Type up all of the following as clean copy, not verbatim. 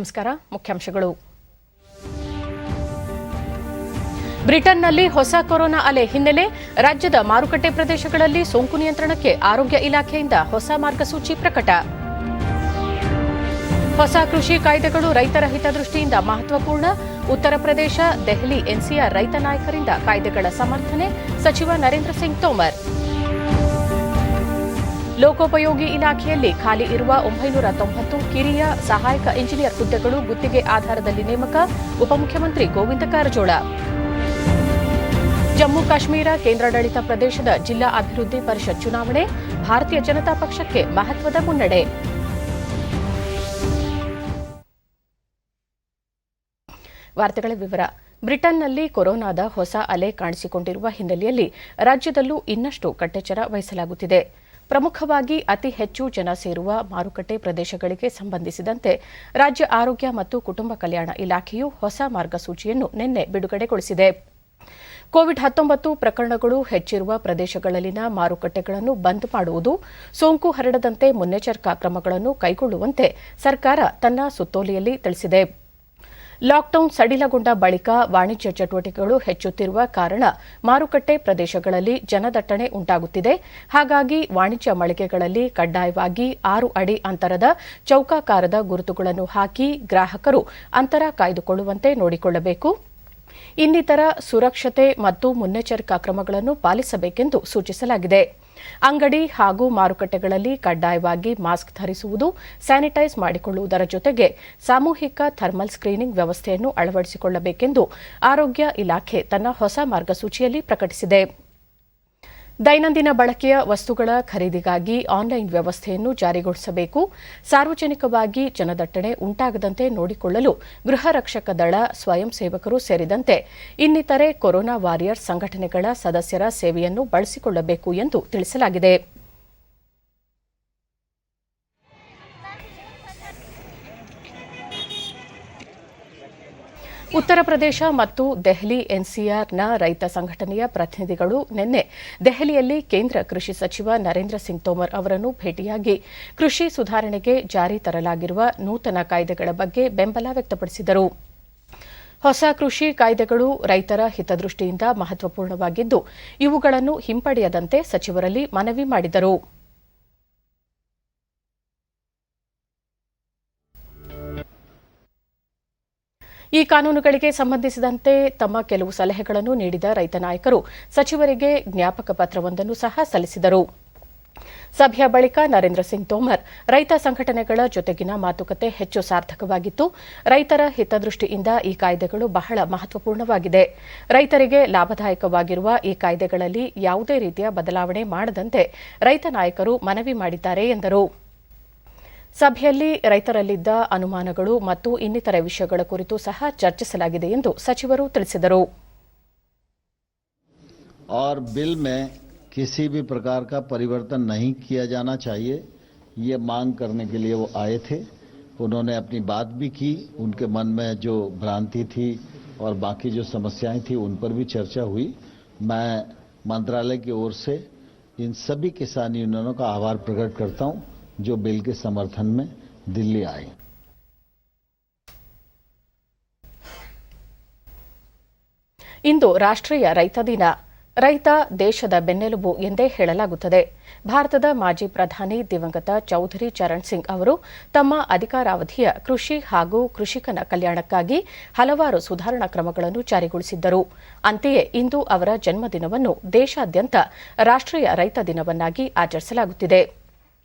ನಮಸ್ಕಾರ. ಮುಖ್ಯಾಂಶಗಳು. ಬ್ರಿಟನ್ನಲ್ಲಿ ಹೊಸ ಕೊರೋನಾ ಅಲೆ ಹಿನ್ನೆಲೆ ರಾಜ್ಯದ ಮಾರುಕಟ್ಟೆ ಪ್ರದೇಶಗಳಲ್ಲಿ ಸೋಂಕು ನಿಯಂತ್ರಣಕ್ಕೆ ಆರೋಗ್ಯ ಇಲಾಖೆಯಿಂದ ಹೊಸ ಮಾರ್ಗಸೂಚಿ ಪ್ರಕಟ. ಹೊಸ ಕೃಷಿ ಕಾಯ್ದೆಗಳು ರೈತರ ಹಿತದೃಷ್ಟಿಯಿಂದ ಮಹತ್ವಪೂರ್ಣ. ಉತ್ತರ ಪ್ರದೇಶ, ದೆಹಲಿ, ಎನ್ಸಿಆರ್ ರೈತ ನಾಯಕರಿಂದ ಕಾಯ್ದೆಗಳ ಸಮರ್ಥನೆ. ಸಚಿವ ನರೇಂದ್ರ ಸಿಂಗ್ ತೋಮರ್. ಲೋಕೋಪಯೋಗಿ ಇಲಾಖೆಯಲ್ಲಿ ಖಾಲಿ ಇರುವ 990 ಕಿರಿಯ ಸಹಾಯಕ ಇಂಜಿನಿಯರ್ ಹುದ್ದೆಗಳು ಗುತ್ತಿಗೆ ಆಧಾರದಲ್ಲಿ ನೇಮಕ. ಉಪಮುಖ್ಯಮಂತ್ರಿ ಗೋವಿಂದ ಕಾರಜೋಳ. ಜಮ್ಮು ಕಾಶ್ಮೀರ ಕೇಂದ್ರಾಡಳಿತ ಪ್ರದೇಶದ ಜಿಲ್ಲಾ ಅಭಿವೃದ್ಧಿ ಪರಿಷತ್ ಚುನಾವಣೆ. ಭಾರತೀಯ ಜನತಾ ಪಕ್ಷಕ್ಕೆ ಮಹತ್ವದ ಮುನ್ನಡೆ. ವಾರ್ತೆಗಳ ವಿವರ. ಬ್ರಿಟನ್ನಲ್ಲಿ ಕೊರೋನಾದ ಹೊಸ ಅಲೆ ಕಾಣಿಸಿಕೊಂಡಿರುವ ಹಿನ್ನೆಲೆಯಲ್ಲಿ ರಾಜ್ಯದಲ್ಲೂ ಇನ್ನಷ್ಟು ಕಟ್ಟೆಚ್ಚರ ವಹಿಸಲಾಗುತ್ತಿದೆ. ಪ್ರಮುಖವಾಗಿ ಅತಿ ಹೆಚ್ಚು ಜನ ಸೇರುವ ಮಾರುಕಟ್ಟೆ ಪ್ರದೇಶಗಳಿಗೆ ಸಂಬಂಧಿಸಿದಂತೆ ರಾಜ್ಯ ಆರೋಗ್ಯ ಮತ್ತು ಕುಟುಂಬ ಕಲ್ಯಾಣ ಇಲಾಖೆಯು ಹೊಸ ಮಾರ್ಗಸೂಚಿಯನ್ನು ನಿನ್ನೆ ಬಿಡುಗಡೆಗೊಳಿಸಿದೆ. ಕೋವಿಡ್-19 ಪ್ರಕರಣಗಳು ಹೆಚ್ಚಿರುವ ಪ್ರದೇಶಗಳಲ್ಲಿನ ಮಾರುಕಟ್ಟೆಗಳನ್ನು ಬಂದ್ ಮಾಡುವುದು, ಸೋಂಕು ಹರಡದಂತೆ ಮುನ್ನೆಚ್ಚರಿಕಾ ಕ್ರಮಗಳನ್ನು ಕೈಗೊಳ್ಳುವಂತೆ ಸರ್ಕಾರ ತನ್ನ ಸುತ್ತೋಲೆಯಲ್ಲಿ ತಿಳಿಸಿದೆ. ಲಾಕ್ಡೌನ್ ಸಡಿಲಗೊಂಡ ಬಳಿಕ ವಾಣಿಜ್ಯ ಚಟುವಟಿಕೆಗಳು ಹೆಚ್ಚುತ್ತಿರುವ ಕಾರಣ ಮಾರುಕಟ್ಟೆ ಪ್ರದೇಶಗಳಲ್ಲಿ ಜನದಟ್ಟಣೆ ಉಂಟಾಗುತ್ತಿದೆ. ಹಾಗಾಗಿ ವಾಣಿಜ್ಯ ಮಳಿಗೆಗಳಲ್ಲಿ ಕಡ್ಡಾಯವಾಗಿ 6 ಅಡಿ ಅಂತರದ ಚೌಕಾಕಾರದ ಗುರುತುಗಳನ್ನು ಹಾಕಿ ಗ್ರಾಹಕರು ಅಂತರ ಕಾಯ್ದುಕೊಳ್ಳುವಂತೆ ನೋಡಿಕೊಳ್ಳಬೇಕು. ಇನ್ನಿತರ ಸುರಕ್ಷತೆ ಮತ್ತು ಮುನ್ನೆಚ್ಚರಿಕಾ ಕ್ರಮಗಳನ್ನು ಪಾಲಿಸಬೇಕೆಂದು ಸೂಚಿಸಲಾಗಿದೆ. ಅಂಗಡಿ ಹಾಗೂ ಮಾರುಕಟ್ಟೆಗಳಲ್ಲಿ ಕಡ್ಡಾಯವಾಗಿ ಮಾಸ್ಕ್ ಧರಿಸುವುದು, ಸ್ಯಾನಿಟೈಸ್ ಮಾಡಿಕೊಳ್ಳುವುದರ ಜೊತೆಗೆ ಸಾಮೂಹಿಕ ಥರ್ಮಲ್ ಸ್ಕ್ರೀನಿಂಗ್ ವ್ಯವಸ್ಥೆಯನ್ನು ಅಳವಡಿಸಿಕೊಳ್ಳಬೇಕೆಂದು ಆರೋಗ್ಯ ಇಲಾಖೆ ತನ್ನ ಹೊಸ ಮಾರ್ಗಸೂಚಿಯಲ್ಲಿ ಪ್ರಕಟಿಸಿದೆ. ದೈನಂದಿನ ಬಳಕೆಯ ವಸ್ತುಗಳ ಖರೀದಿಗಾಗಿ ಆನ್ಲೈನ್ ವ್ಯವಸ್ಥೆಯನ್ನು ಜಾರಿಗೊಳಿಸಬೇಕು. ಸಾರ್ವಜನಿಕವಾಗಿ ಜನದಟ್ಟಣೆ ಉಂಟಾಗದಂತೆ ನೋಡಿಕೊಳ್ಳಲು ಗೃಹ ರಕ್ಷಕ ದಳ, ಸ್ವಯಂ ಸೇವಕರು ಸೇರಿದಂತೆ ಇನ್ನಿತರೆ ಕೊರೋನಾ ವಾರಿಯರ್ಸ್ ಸಂಘಟನೆಗಳ ಸದಸ್ಯರ ಸೇವೆಯನ್ನು ಬಳಸಿಕೊಳ್ಳಬೇಕು ಎಂದು ತಿಳಿಸಲಾಗಿದೆ. ಉತ್ತರ ಪ್ರದೇಶ ಮತ್ತು ದೆಹಲಿ ಎನ್ಸಿಆರ್ನ ರೈತ ಸಂಘಟನೆಯ ಪ್ರತಿನಿಧಿಗಳು ನಿನ್ನೆ ದೆಹಲಿಯಲ್ಲಿ ಕೇಂದ್ರ ಕೃಷಿ ಸಚಿವ ನರೇಂದ್ರ ಸಿಂಗ್ ತೋಮರ್ ಅವರನ್ನು ಭೇಟಿಯಾಗಿ ಕೃಷಿ ಸುಧಾರಣೆಗೆ ಜಾರಿ ತರಲಾಗಿರುವ ನೂತನ ಕಾಯ್ದೆಗಳ ಬಗ್ಗೆ ಬೆಂಬಲ ವ್ಯಕ್ತಪಡಿಸಿದರು. ಹೊಸ ಕೃಷಿ ಕಾಯ್ದೆಗಳು ರೈತರ ಹಿತದೃಷ್ಟಿಯಿಂದ ಮಹತ್ವಪೂರ್ಣವಾಗಿದ್ದು, ಇವುಗಳನ್ನು ಹಿಂಪಡೆಯದಂತೆ ಸಚಿವರಲ್ಲಿ ಮನವಿ ಮಾಡಿದರು. ಈ ಕಾನೂನುಗಳಿಗೆ ಸಂಬಂಧಿಸಿದಂತೆ ತಮ್ಮ ಕೆಲವು ಸಲಹೆಗಳನ್ನು ನೀಡಿದ ರೈತ ನಾಯಕರು ಸಚಿವರಿಗೆ ಜ್ಞಾಪಕ ಪತ್ರವೊಂದನ್ನು ಸಹ ಸಲ್ಲಿಸಿದರು. ಸಭೆಯ ಬಳಿಕ ನರೇಂದ್ರ ಸಿಂಗ್ ತೋಮರ್ ರೈತ ಸಂಘಟನೆಗಳ ಜೊತೆಗಿನ ಮಾತುಕತೆ ಹೆಚ್ಚು ಸಾರ್ಥಕವಾಗಿತ್ತು. ರೈತರ ಹಿತದೃಷ್ಟಿಯಿಂದ ಈ ಕಾಯ್ದೆಗಳು ಬಹಳ ಮಹತ್ವಪೂರ್ಣವಾಗಿದೆ. ರೈತರಿಗೆ ಲಾಭದಾಯಕವಾಗಿರುವ ಈ ಕಾಯ್ದೆಗಳಲ್ಲಿ ಯಾವುದೇ ರೀತಿಯ ಬದಲಾವಣೆ ಮಾಡದಂತೆ ರೈತ ನಾಯಕರು ಮನವಿ ಮಾಡಿದ್ದಾರೆ ಎಂದರು. ಸಭೆಯಲ್ಲಿ ರೈತರಲ್ಲಿದ್ದ ಅನುಮಾನಗಳು ಮತ್ತು ಇನ್ನಿತರ ವಿಷಯಗಳ ಕುರಿತು ಸಹ ಚರ್ಚಿಸಲಾಗಿದೆ ಎಂದು ಸಚಿವರು ತಿಳಿಸಿದರು. और बिल में किसी भी प्रकार का परिवर्तन नहीं किया जाना चाहिए, ये मांग करने के लिए वो आए थे. उन्होंने अपनी बात भी की. उनके मन में जो भ्रांति थी और बाकी जो समस्याएं थी उन पर भी चर्चा हुई. मैं मंत्रालय की ओर से इन सभी किसान यूनियनों का आभार प्रकट करता हूं जो बिल के समर्थन में दिल्ली आए. ಇಂದು ರಾಷ್ಟ್ರೀಯ ರೈತ ದಿನ. ರೈತ ದೇಶದ ಬೆನ್ನೆಲುಬು ಎಂದೇ ಹೇಳಲಾಗುತ್ತದೆ. ಭಾರತದ ಮಾಜಿ ಪ್ರಧಾನಿ ದಿವಂಗತ ಚೌಧರಿ ಚರಣ್ ಸಿಂಗ್ ಅವರು ತಮ್ಮ ಅಧಿಕಾರಾವಧಿಯ ಕೃಷಿ ಹಾಗೂ ಕೃಷಿಕನ ಕಲ್ಯಾಣಕ್ಕಾಗಿ ಹಲವಾರು ಸುಧಾರಣಾ ಕ್ರಮಗಳನ್ನು ಜಾರಿಗೊಳಿಸಿದ್ದರು. ಅಂತೆಯೇ ಇಂದು ಅವರ ಜನ್ಮದಿನವನ್ನು ದೇಶಾದ್ಯಂತ ರಾಷ್ಟ್ರೀಯ ರೈತ ದಿನವನ್ನಾಗಿ ಆಚರಿಸಲಾಗುತ್ತಿದೆ.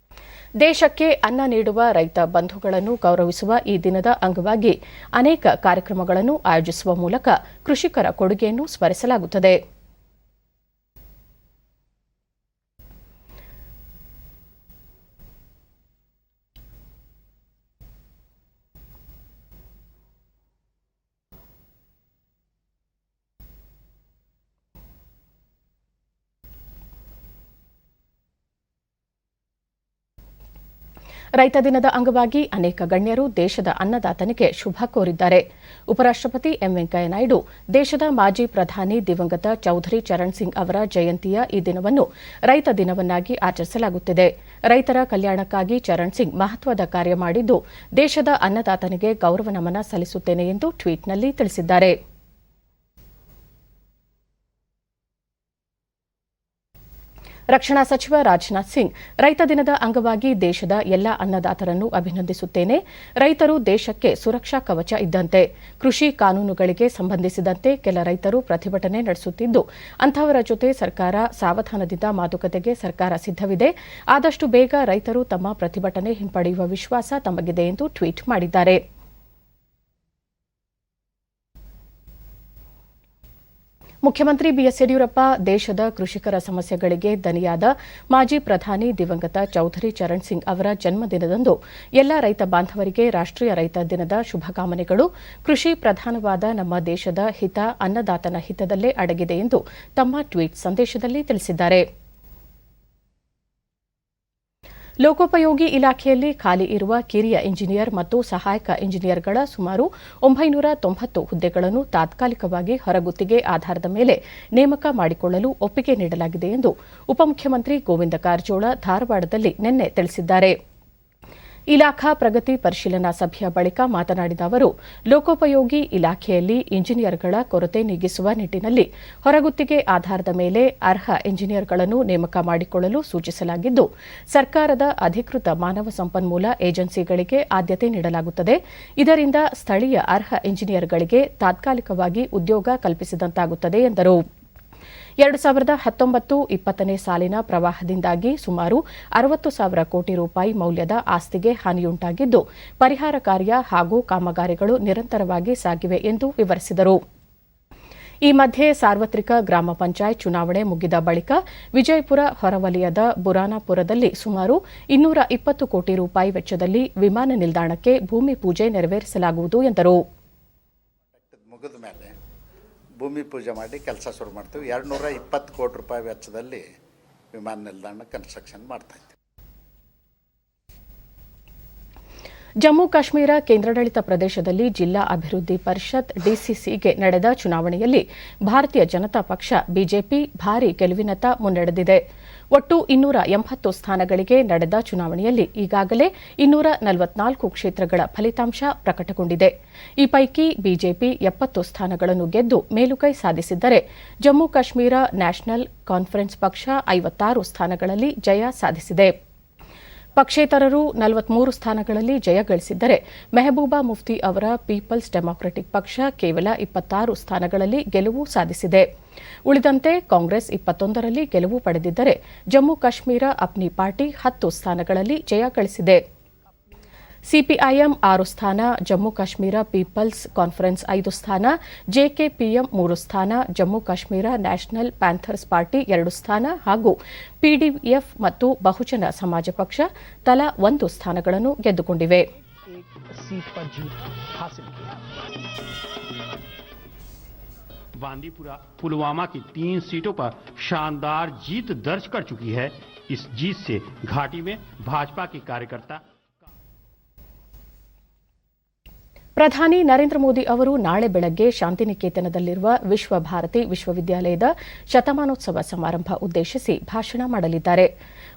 ದೇಶಕ್ಕೆ ಅನ್ನ ನೀಡುವ ರೈತ ಬಂಧುಗಳನ್ನು ಗೌರವಿಸುವ ಈ ದಿನದ ಅಂಗವಾಗಿ ಅನೇಕ ಕಾರ್ಯಕ್ರಮಗಳನ್ನು ಆಯೋಜಿಸುವ ಮೂಲಕ ಕೃಷಿಕರ ಕೊಡುಗೆಯನ್ನು ಸ್ಮರಿಸಲಾಗುತ್ತದೆ. ರೈತ ದಿನದ ಅಂಗವಾಗಿ ಅನೇಕ ಗಣ್ಯರು ದೇಶದ ಅನ್ನದಾತನಿಗೆ ಶುಭ ಕೋರಿದ್ದಾರೆ. ಉಪರಾಷ್ಟಪತಿ ಎಂ ವೆಂಕಯ್ಯ ನಾಯ್ಡು ದೇಶದ ಮಾಜಿ ಪ್ರಧಾನಿ ದಿವಂಗತ ಚೌಧರಿ ಚರಣ್ ಸಿಂಗ್ ಅವರ ಜಯಂತಿಯ ಈ ದಿನವನ್ನು ರೈತ ದಿನವನ್ನಾಗಿ ಆಚರಿಸಲಾಗುತ್ತಿದೆ. ರೈತರ ಕಲ್ಯಾಣಕ್ಕಾಗಿ ಚರಣ್ ಸಿಂಗ್ ಮಹತ್ವದ ಕಾರ್ಯ ಮಾಡಿದ್ದು, ದೇಶದ ಅನ್ನದಾತನಿಗೆ ಗೌರವ ನಮನ ಸಲ್ಲಿಸುತ್ತೇನೆ ಎಂದು ಟ್ವೀಟ್ನಲ್ಲಿ ತಿಳಿಸಿದ್ದಾರೆ. ರಕ್ಷಣಾ ಸಚಿವ ರಾಜನಾಥ್ ಸಿಂಗ್ ರೈತ ದಿನದ ಅಂಗವಾಗಿ ದೇಶದ ಎಲ್ಲ ಅನ್ನದಾತರನ್ನು ಅಭಿನಂದಿಸುತ್ತೇನೆ. ರೈತರು ದೇಶಕ್ಕೆ ಸುರಕ್ಷಾ ಕವಚ ಇದ್ದಂತೆ. ಕೃಷಿ ಕಾನೂನುಗಳಿಗೆ ಸಂಬಂಧಿಸಿದಂತೆ ಕೆಲ ರೈತರು ಪ್ರತಿಭಟನೆ ನಡೆಸುತ್ತಿದ್ದು, ಅಂತಹವರ ಜೊತೆ ಸರ್ಕಾರ ಸಾವಧಾನದಿಂದ ಮಾತುಕತೆಗೆ ಸರ್ಕಾರ ಸಿದ್ದವಿದೆ. ಆದಷ್ಟು ಬೇಗ ರೈತರು ತಮ್ಮ ಪ್ರತಿಭಟನೆ ಹಿಂಪಡೆಯುವ ವಿಶ್ವಾಸ ತಮಗಿದೆ ಎಂದು ಟ್ವೀಟ್ ಮಾಡಿದ್ದಾರೆ. ಮುಖ್ಯಮಂತ್ರಿ ಬಿಎಸ್ ಯಡಿಯೂರಪ್ಪ ದೇಶದ ಕೃಷಿಕರ ಸಮಸ್ಯೆಗಳಿಗೆ ದನಿಯಾದ ಮಾಜಿ ಪ್ರಧಾನಿ ದಿವಂಗತ ಚೌಧರಿ ಚರಣ್ ಸಿಂಗ್ ಅವರ ಜನ್ಮದಿನದಂದು ಎಲ್ಲ ರೈತ ಬಾಂಧವರಿಗೆ ರಾಷ್ಟೀಯ ರೈತ ದಿನದ ಶುಭಕಾಮನೆಗಳು. ಕೃಷಿ ಪ್ರಧಾನವಾದ ನಮ್ಮ ದೇಶದ ಹಿತ ಅನ್ನದಾತನ ಹಿತದಲ್ಲೇ ಅಡಗಿದೆ ಎಂದು ತಮ್ಮ ಟ್ವೀಟ್ ಸಂದೇಶದಲ್ಲಿ ತಿಳಿಸಿದ್ದಾರೆ. ಲೋಕೋಪಯೋಗಿ ಇಲಾಖೆಯಲ್ಲಿ ಖಾಲಿ ಇರುವ ಕಿರಿಯ ಇಂಜಿನಿಯರ್ ಮತ್ತು ಸಹಾಯಕ ಇಂಜಿನಿಯರ್ಗಳ ಸುಮಾರು 990 ಹುದ್ದೆಗಳನ್ನು ತಾತ್ಕಾಲಿಕವಾಗಿ ಹೊರಗುತ್ತಿಗೆ ಆಧಾರದ ಮೇಲೆ ನೇಮಕ ಮಾಡಿಕೊಳ್ಳಲು ಒಪ್ಪಿಗೆ ನೀಡಲಾಗಿದೆ ಎಂದು ಉಪಮುಖ್ಯಮಂತ್ರಿ ಗೋವಿಂದ ಕಾರಜೋಳ ಧಾರವಾಡದಲ್ಲಿ ನಿನ್ನೆ ತಿಳಿಸಿದ್ದಾರೆ. ಇಲಾಖಾ ಪ್ರಗತಿ ಪರಿಶೀಲನಾ ಸಭೆಯ ಬಳಿಕ ಮಾತನಾಡಿದ ಅವರು, ಲೋಕೋಪಯೋಗಿ ಇಲಾಖೆಯಲ್ಲಿ ಇಂಜಿನಿಯರ್ಗಳ ಕೊರತೆ ನೀಗಿಸುವ ನಿಟ್ಟಿನಲ್ಲಿ ಹೊರಗುತ್ತಿಗೆ ಆಧಾರದ ಮೇಲೆ ಅರ್ಹ ಇಂಜಿನಿಯರ್ಗಳನ್ನು ನೇಮಕ ಮಾಡಿಕೊಳ್ಳಲು ಸೂಚಿಸಲಾಗಿದ್ದು, ಸರ್ಕಾರದ ಅಧಿಕೃತ ಮಾನವ ಸಂಪನ್ಮೂಲ ಏಜೆನ್ಸಿಗಳಿಗೆ ಆದ್ಯತೆ ನೀಡಲಾಗುತ್ತದೆ. ಇದರಿಂದ ಸ್ಥಳೀಯ ಅರ್ಹ ಇಂಜಿನಿಯರ್ಗಳಿಗೆ ತಾತ್ಕಾಲಿಕವಾಗಿ ಉದ್ಯೋಗ ಕಲ್ಪಿಸಿದಂತಾಗುತ್ತದೆ ಎಂದರು. 2019-20 ಸಾಲಿನ ಪ್ರವಾಹದಿಂದಾಗಿ ಸುಮಾರು 60,000 ಕೋಟಿ ರೂಪಾಯಿ ಮೌಲ್ಯದ ಆಸ್ತಿಗೆ ಹಾನಿಯುಂಟಾಗಿದ್ದು, ಪರಿಹಾರ ಕಾರ್ಯ ಹಾಗೂ ಕಾಮಗಾರಿಗಳು ನಿರಂತರವಾಗಿ ಸಾಗಿವೆ ಎಂದು ವಿವರಿಸಿದರು. ಈ ಮಧ್ಯೆ ಸಾರ್ವತ್ರಿಕ ಗ್ರಾಮ ಪಂಚಾಯತ್ ಚುನಾವಣೆ ಮುಗಿದ ಬಳಿಕ ವಿಜಯಪುರ ಹೊರವಲಯದ ಬುರಾನಪುರದಲ್ಲಿ ಸುಮಾರು 220 ಕೋಟಿ ರೂಪಾಯಿ ವೆಚ್ಚದಲ್ಲಿ ವಿಮಾನ ನಿಲ್ದಾಣಕ್ಕೆ ಭೂಮಿ ಪೂಜೆ ನೆರವೇರಿಸಲಾಗುವುದು ಎಂದರು. ಭೂಮಿ ಪೂಜೆ ಮಾಡಿ ಕೆಲಸ ಶುರು ಮಾಡ್ತೀವಿ. 220 ಕೋಟಿ ರೂಪಾಯಿ ವೆಚ್ಚದಲ್ಲಿ ವಿಮಾನ ನಿಲ್ದಾಣ ಕನ್ಸ್ಟ್ರಕ್ಷನ್ ಮಾಡ್ತಾ ಇದ್ದೀವಿ. ಜಮ್ಮು ಕಾಶ್ಮೀರ ಕೇಂದ್ರಾಡಳಿತ ಪ್ರದೇಶದಲ್ಲಿ ಜಿಲ್ಲಾ ಅಭಿವೃದ್ಧಿ ಪರಿಷತ್ ಡಿಸಿಸಿಗೆ ನಡೆದ ಚುನಾವಣೆಯಲ್ಲಿ ಭಾರತೀಯ ಜನತಾ ಪಕ್ಷ ಬಿಜೆಪಿ ಭಾರೀ ಗೆಲುವಿನತ್ತ ಮುನ್ನಡೆದಿದೆ. ಒಟ್ಟು 280 ಸ್ಥಾನಗಳಿಗೆ ನಡೆದ ಚುನಾವಣೆಯಲ್ಲಿ ಈಗಾಗಲೇ 244 ಕ್ಷೇತ್ರಗಳ ಫಲಿತಾಂಶ ಪ್ರಕಟಗೊಂಡಿದೆ. ಈ ಪೈಕಿ ಬಿಜೆಪಿ 70 ಸ್ಥಾನಗಳನ್ನು ಗೆದ್ದು ಮೇಲುಗೈ ಸಾಧಿಸಿದ್ದರೆ, ಜಮ್ಮು ಕಾಶ್ಮೀರ ನ್ಯಾಷನಲ್ ಕಾನ್ಫರೆನ್ಸ್ ಪಕ್ಷ 56 ಸ್ಥಾನಗಳಲ್ಲಿ ಜಯ ಸಾಧಿಸಿದೆ. ಪಕ್ಷೇತರರು 43 ಸ್ಥಾನಗಳಲ್ಲಿ ಜಯ ಗಳಿಸಿದ್ದರೆ, ಮೆಹಬೂಬಾ ಮುಫ್ತಿ ಅವರ ಪೀಪಲ್ಸ್ ಡೆಮಾಕ್ರೆಟಿಕ್ ಪಕ್ಷ ಕೇವಲ 26 ಸ್ಥಾನಗಳಲ್ಲಿ ಗೆಲುವು ಸಾಧಿಸಿದೆ. ಉಳಿದಂತೆ ಕಾಂಗ್ರೆಸ್ 21ರಲ್ಲಿ ಗೆಲುವು ಪಡೆದಿದ್ದರೆ, ಜಮ್ಮು ಕಾಶ್ಮೀರ ಅಪ್ನಿ ಪಾರ್ಟಿ 10 ಸ್ಥಾನಗಳಲ್ಲಿ ಜಯ ಗಳಿಸಿದೆ. ಸಿಪಿಐಎಂ 6 ಸ್ಥಾನ, ಜಮ್ಮು ಕಾಶ್ಮೀರ ಪೀಪಲ್ಸ್ ಕಾನ್ಫರೆನ್ಸ್ 5 ಸ್ಥಾನ, ಜೆಕೆಪಿಎಂ 3 ಸ್ಥಾನ, Jammu Kashmir national panthers party 2 ಸ್ಥಾನ ಹಾಗೂ ಪಿಡಿಎಫ್ ಮತ್ತು ಬಹುಜನ ಸಮಾಜ ಪಕ್ಷ ತಲಾ 1 ಸ್ಥಾನಗಳನ್ನು ಗೆದ್ದುಕೊಂಡಿವೆ. बांदीपुरा पुलवामा की 3 सीटों पर शानदार जीत दर्ज कर चुकी है. इस जीत से घाटी में भाजपा के कार्यकर्ता ಪ್ರಧಾನಿ ನರೇಂದ್ರ ಮೋದಿ ಅವರು ನಾಳೆ ಬೆಳಗ್ಗೆ ಶಾಂತಿನಿಕೇತನದಲ್ಲಿರುವ ವಿಶ್ವ ಭಾರತಿ ವಿಶ್ವವಿದ್ಯಾಲಯದ ಶತಮಾನೋತ್ಸವ ಸಮಾರಂಭ ಉದ್ದೇಶಿಸಿ ಭಾಷಣ ಮಾಡಲಿದ್ದಾರೆ.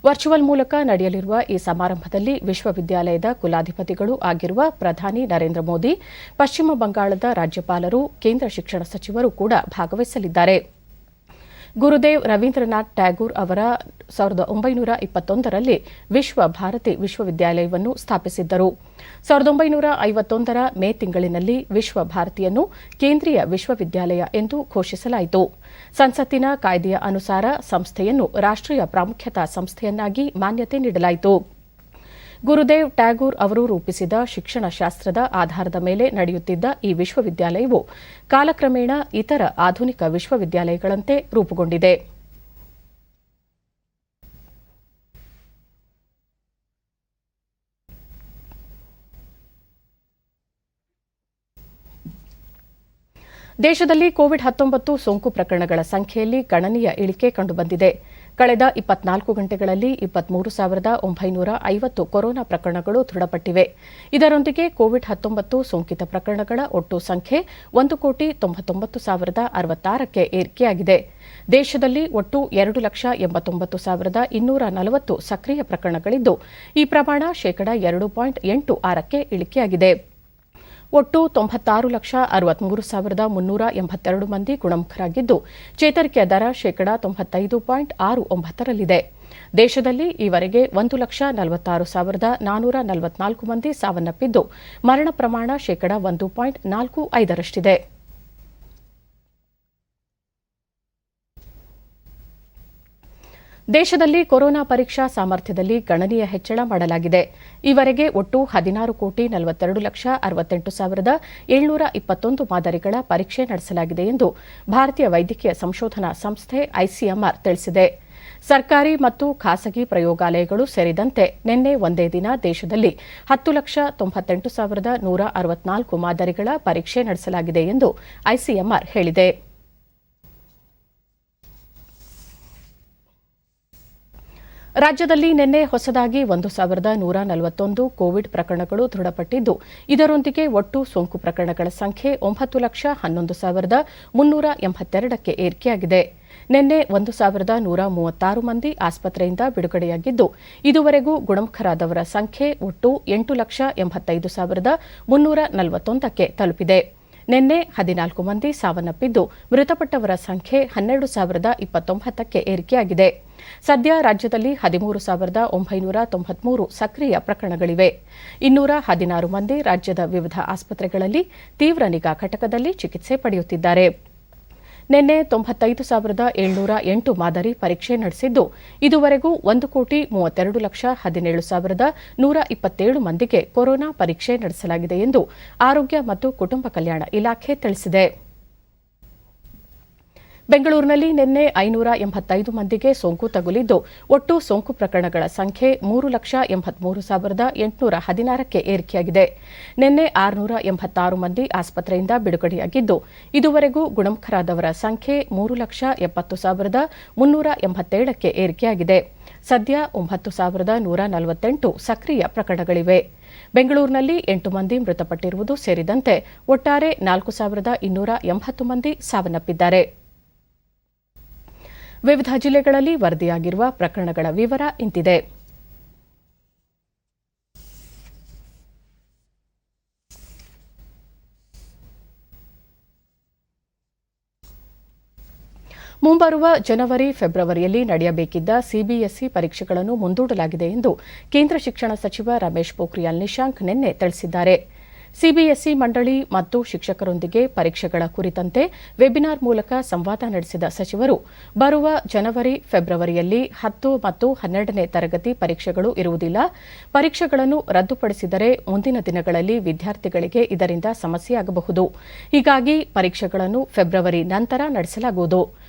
ವರ್ಚುವಲ್ ಮೂಲಕ ನಡೆಯಲಿರುವ ಈ ಸಮಾರಂಭದಲ್ಲಿ ವಿಶ್ವವಿದ್ಯಾಲಯದ ಕುಲಾಧಿಪತಿಗಳೂ ಆಗಿರುವ ಪ್ರಧಾನಿ ನರೇಂದ್ರ ಮೋದಿ, ಪಶ್ಚಿಮ ಬಂಗಾಳದ ರಾಜ್ಯಪಾಲರು, ಕೇಂದ್ರ ಶಿಕ್ಷಣ ಸಚಿವರು ಕೂಡ ಭಾಗವಹಿಸಲಿದ್ದಾರೆ. ಗುರುದೇವ್ ರವೀಂದ್ರನಾಥ್ ಟ್ಯಾಗೂರ್ ಅವರ 1921ರಲ್ಲಿ ವಿಶ್ವ ಭಾರತಿ ವಿಶ್ವವಿದ್ಯಾಲಯವನ್ನು ಸ್ಥಾಪಿಸಿದ್ದರು. 1951ರ ಮೇ ತಿಂಗಳಿನಲ್ಲಿ ವಿಶ್ವ ಭಾರತಿಯನ್ನು ಕೇಂದ್ರೀಯ ವಿಶ್ವವಿದ್ಯಾಲಯ ಎಂದು ಘೋಷಿಸಲಾಯಿತು. ಸಂಸತ್ತಿನ ಕಾಯ್ದೆಯ ಅನುಸಾರ ಸಂಸ್ಥೆಯನ್ನು ರಾಷ್ಟ್ರೀಯ ಪ್ರಾಮುಖ್ಯತಾ ಸಂಸ್ಥೆಯನ್ನಾಗಿ ಮಾನ್ಯತೆ ನೀಡಲಾಯಿತು. ಗುರುದೇವ್ ಟ್ಯಾಗೂರ್ ಅವರು ರೂಪಿಸಿದ ಶಿಕ್ಷಣಶಾಸ್ತ್ರದ ಆಧಾರದ ಮೇಲೆ ನಡೆಯುತ್ತಿದ್ದ ಈ ವಿಶ್ವವಿದ್ಯಾಲಯವು ಕಾಲಕ್ರಮೇಣ ಇತರ ಆಧುನಿಕ ವಿಶ್ವವಿದ್ಯಾಲಯಗಳಂತೆ ರೂಪುಗೊಂಡಿದೆ. ದೇಶದಲ್ಲಿ ಕೋವಿಡ್-19 ಸೋಂಕು ಪ್ರಕರಣಗಳ ಸಂಖ್ಯೆಯಲ್ಲಿ ಗಣನೀಯ ಇಳಿಕೆ ಕಂಡುಬಂದಿದೆ. ಕಳೆದ 24 ಗಂಟೆಗಳಲ್ಲಿ 23,950 ಕೊರೋನಾ ಪ್ರಕರಣಗಳು ದೃಢಪಟ್ಟಿವೆ. ಇದರೊಂದಿಗೆ ಕೋವಿಡ್-19 ಸೋಂಕಿತ ಪ್ರಕರಣಗಳ ಒಟ್ಟು ಸಂಖ್ಯೆ 1,99,066ಕ್ಕೆ ಏರಿಕೆಯಾಗಿದೆ. ದೇಶದಲ್ಲಿ ಒಟ್ಟು 2,89,240 ಸಕ್ರಿಯ ಪ್ರಕರಣಗಳಿದ್ದು, ಈ ಪ್ರಮಾಣ ಶೇಕಡಾ 2.86ಕ್ಕೆ ಇಳಿಕೆಯಾಗಿದೆ. ಒಟ್ಟು 96,63,382 ಮಂದಿ ಗುಣಮುಖರಾಗಿದ್ದು, ಚೇತರಿಕೆಯ ದರ ಶೇಕಡಾ 95.69ರಲ್ಲಿದೆ. ದೇಶದಲ್ಲಿ ಈವರೆಗೆ 1,46,444 ಮಂದಿ ಸಾವನ್ನಪ್ಪಿದ್ದು, ಮರಣ ಪ್ರಮಾಣ ಶೇಕಡಾ 1.45ರಷ್ಟಿದೆ. ದೇಶದಲ್ಲಿ ಕೊರೋನಾ ಪರೀಕ್ಷಾ ಸಾಮರ್ಥ್ಯದಲ್ಲಿ ಗಣನೀಯ ಹೆಚ್ಚಳ ಮಾಡಲಾಗಿದೆ. ಈವರೆಗೆ ಒಟ್ಟು 16,42,68,721 ಮಾದರಿಗಳ ಪರೀಕ್ಷೆ ನಡೆಸಲಾಗಿದೆ ಎಂದು ಭಾರತೀಯ ವೈದ್ಯಕೀಯ ಸಂಶೋಧನಾ ಸಂಸ್ಥೆ ಐಸಿಎಂಆರ್ ತಿಳಿಸಿದೆ. ಸರ್ಕಾರಿ ಮತ್ತು ಖಾಸಗಿ ಪ್ರಯೋಗಾಲಯಗಳು ಸೇರಿದಂತೆ ನಿನ್ನೆ ಒಂದೇ ದಿನ ದೇಶದಲ್ಲಿ 10,98,164 ಮಾದರಿಗಳ ಪರೀಕ್ಷೆ ನಡೆಸಲಾಗಿದೆ ಎಂದು ಐಸಿಎಂಆರ್ ಹೇಳಿದೆ. ರಾಜ್ಯದಲ್ಲಿ ನಿನ್ನೆ ಹೊಸದಾಗಿ 1,141 ಕೋವಿಡ್ ಪ್ರಕರಣಗಳು ದೃಢಪಟ್ಟಿದ್ದು, ಇದರೊಂದಿಗೆ ಒಟ್ಟು ಸೋಂಕು ಪ್ರಕರಣಗಳ ಸಂಖ್ಯೆ 9,11,382ಕ್ಕೆ ಏರಿಕೆಯಾಗಿದೆ. ನಿನ್ನೆ 1,136 ಮಂದಿ ಆಸ್ಪತ್ರೆಯಿಂದ ಬಿಡುಗಡೆಯಾಗಿದ್ದು, ಇದುವರೆಗೂ ಗುಣಮುಖರಾದವರ ಸಂಖ್ಯೆ ಒಟ್ಟು 8,85,341ಕ್ಕೆ ತಲುಪಿದೆ. ನಿನ್ನೆ 14 ಮಂದಿ ಸಾವನ್ನಪ್ಪಿದ್ದು, ಮೃತಪಟ್ಟವರ ಸಂಖ್ಯೆ 12,029ಕ್ಕೆ ಏರಿಕೆಯಾಗಿದೆ. ಸದ್ಯ ರಾಜ್ಯದಲ್ಲಿ 13,993 ಸಕ್ರಿಯ ಪ್ರಕರಣಗಳಿವೆ. 216 ಮಂದಿ ರಾಜ್ಯದ ವಿವಿಧ ಆಸ್ಪತ್ರೆಗಳಲ್ಲಿ ತೀವ್ರ ನಿಗಾ ಘಟಕದಲ್ಲಿ ಚಿಕಿತ್ಸೆ ಪಡೆಯುತ್ತಿದ್ದಾರೆ. ನಿನ್ನೆ 95,708 ಮಾದರಿ ಪರೀಕ್ಷೆ ನಡೆಸಿದ್ದು, ಇದುವರೆಗೂ 1,32,17,127 ಮಂದಿಗೆ ಕೊರೋನಾ ಪರೀಕ್ಷೆ ನಡೆಸಲಾಗಿದೆ ಎಂದು ಆರೋಗ್ಯ ಮತ್ತು ಕುಟುಂಬ ಕಲ್ಯಾಣ ಇಲಾಖೆ ತಿಳಿಸಿದೆ. ಬೆಂಗಳೂರಿನಲ್ಲಿ ನಿನ್ನೆ 585 ಮಂದಿಗೆ ಸೋಂಕು ತಗುಲಿದ್ದು, ಒಟ್ಟು ಸೋಂಕು ಪ್ರಕರಣಗಳ ಸಂಖ್ಯೆ 3,83,816ಕ್ಕೆ ಏರಿಕೆಯಾಗಿದೆ. ನಿನ್ನೆ 686 ಮಂದಿ ಆಸ್ಪತ್ರೆಯಿಂದ ಬಿಡುಗಡೆಯಾಗಿದ್ದು, ಇದುವರೆಗೂ ಗುಣಮುಖರಾದವರ ಸಂಖ್ಯೆ 3,70,387ಕ್ಕೆ ಏರಿಕೆಯಾಗಿದೆ. ಸದ್ಯ 9,148 ಸಕ್ರಿಯ ಪ್ರಕರಣಗಳಿವೆ. ಬೆಂಗಳೂರಿನಲ್ಲಿ 8 ಮಂದಿ ಮೃತಪಟ್ಟಿರುವುದು ಸೇರಿದಂತೆ ಒಟ್ಟಾರೆ 4,280 ಮಂದಿ ಸಾವನ್ನಪ್ಪಿದ್ದಾರೆ. ವಿವಿಧ ಜಿಲ್ಲೆಗಳಲ್ಲಿ ವರದಿಯಾಗಿರುವ ಪ್ರಕರಣಗಳ ವಿವರ ಇಂತಿದೆ. ಮುಂಬರುವ ಜನವರಿ, ಫೆಬ್ರವರಿಯಲ್ಲಿ ನಡೆಯಬೇಕಿದ್ದ ಸಿಬಿಎಸ್ಇ ಪರೀಕ್ಷೆಗಳನ್ನು ಮುಂದೂಡಲಾಗಿದೆ ಎಂದು ಕೇಂದ್ರ ಶಿಕ್ಷಣ ಸಚಿವ ರಮೇಶ್ ಪೋಖ್ರಿಯಾಲ್ ನಿಶಾಂಕ್ ನಿನ್ನೆ ತಿಳಿಸಿದ್ದಾರೆ. ಸಿಬಿಎಸ್ಇ ಮಂಡಳಿ ಮತ್ತು ಶಿಕ್ಷಕರೊಂದಿಗೆ ಪರೀಕ್ಷೆಗಳ ಕುರಿತಂತೆ ವೆಬಿನಾರ್ ಮೂಲಕ ಸಂವಾದ ನಡೆಸಿದ ಸಚಿವರು, ಬರುವ ಜನವರಿ, ಫೆಬ್ರವರಿಯಲ್ಲಿ 10 ಮತ್ತು 12ನೇ ತರಗತಿ ಪರೀಕ್ಷೆಗಳು ಇರುವುದಿಲ್ಲ. ಪರೀಕ್ಷೆಗಳನ್ನು ರದ್ದುಪಡಿಸಿದರೆ ಮುಂದಿನ ದಿನಗಳಲ್ಲಿ ವಿದ್ಯಾರ್ಥಿಗಳಿಗೆ ಇದರಿಂದ ಸಮಸ್ಯೆಯಾಗಬಹುದು. ಹೀಗಾಗಿ ಪರೀಕ್ಷೆಗಳನ್ನು ಫೆಬ್ರವರಿ ನಂತರ ನಡೆಸಲಾಗುವುದು.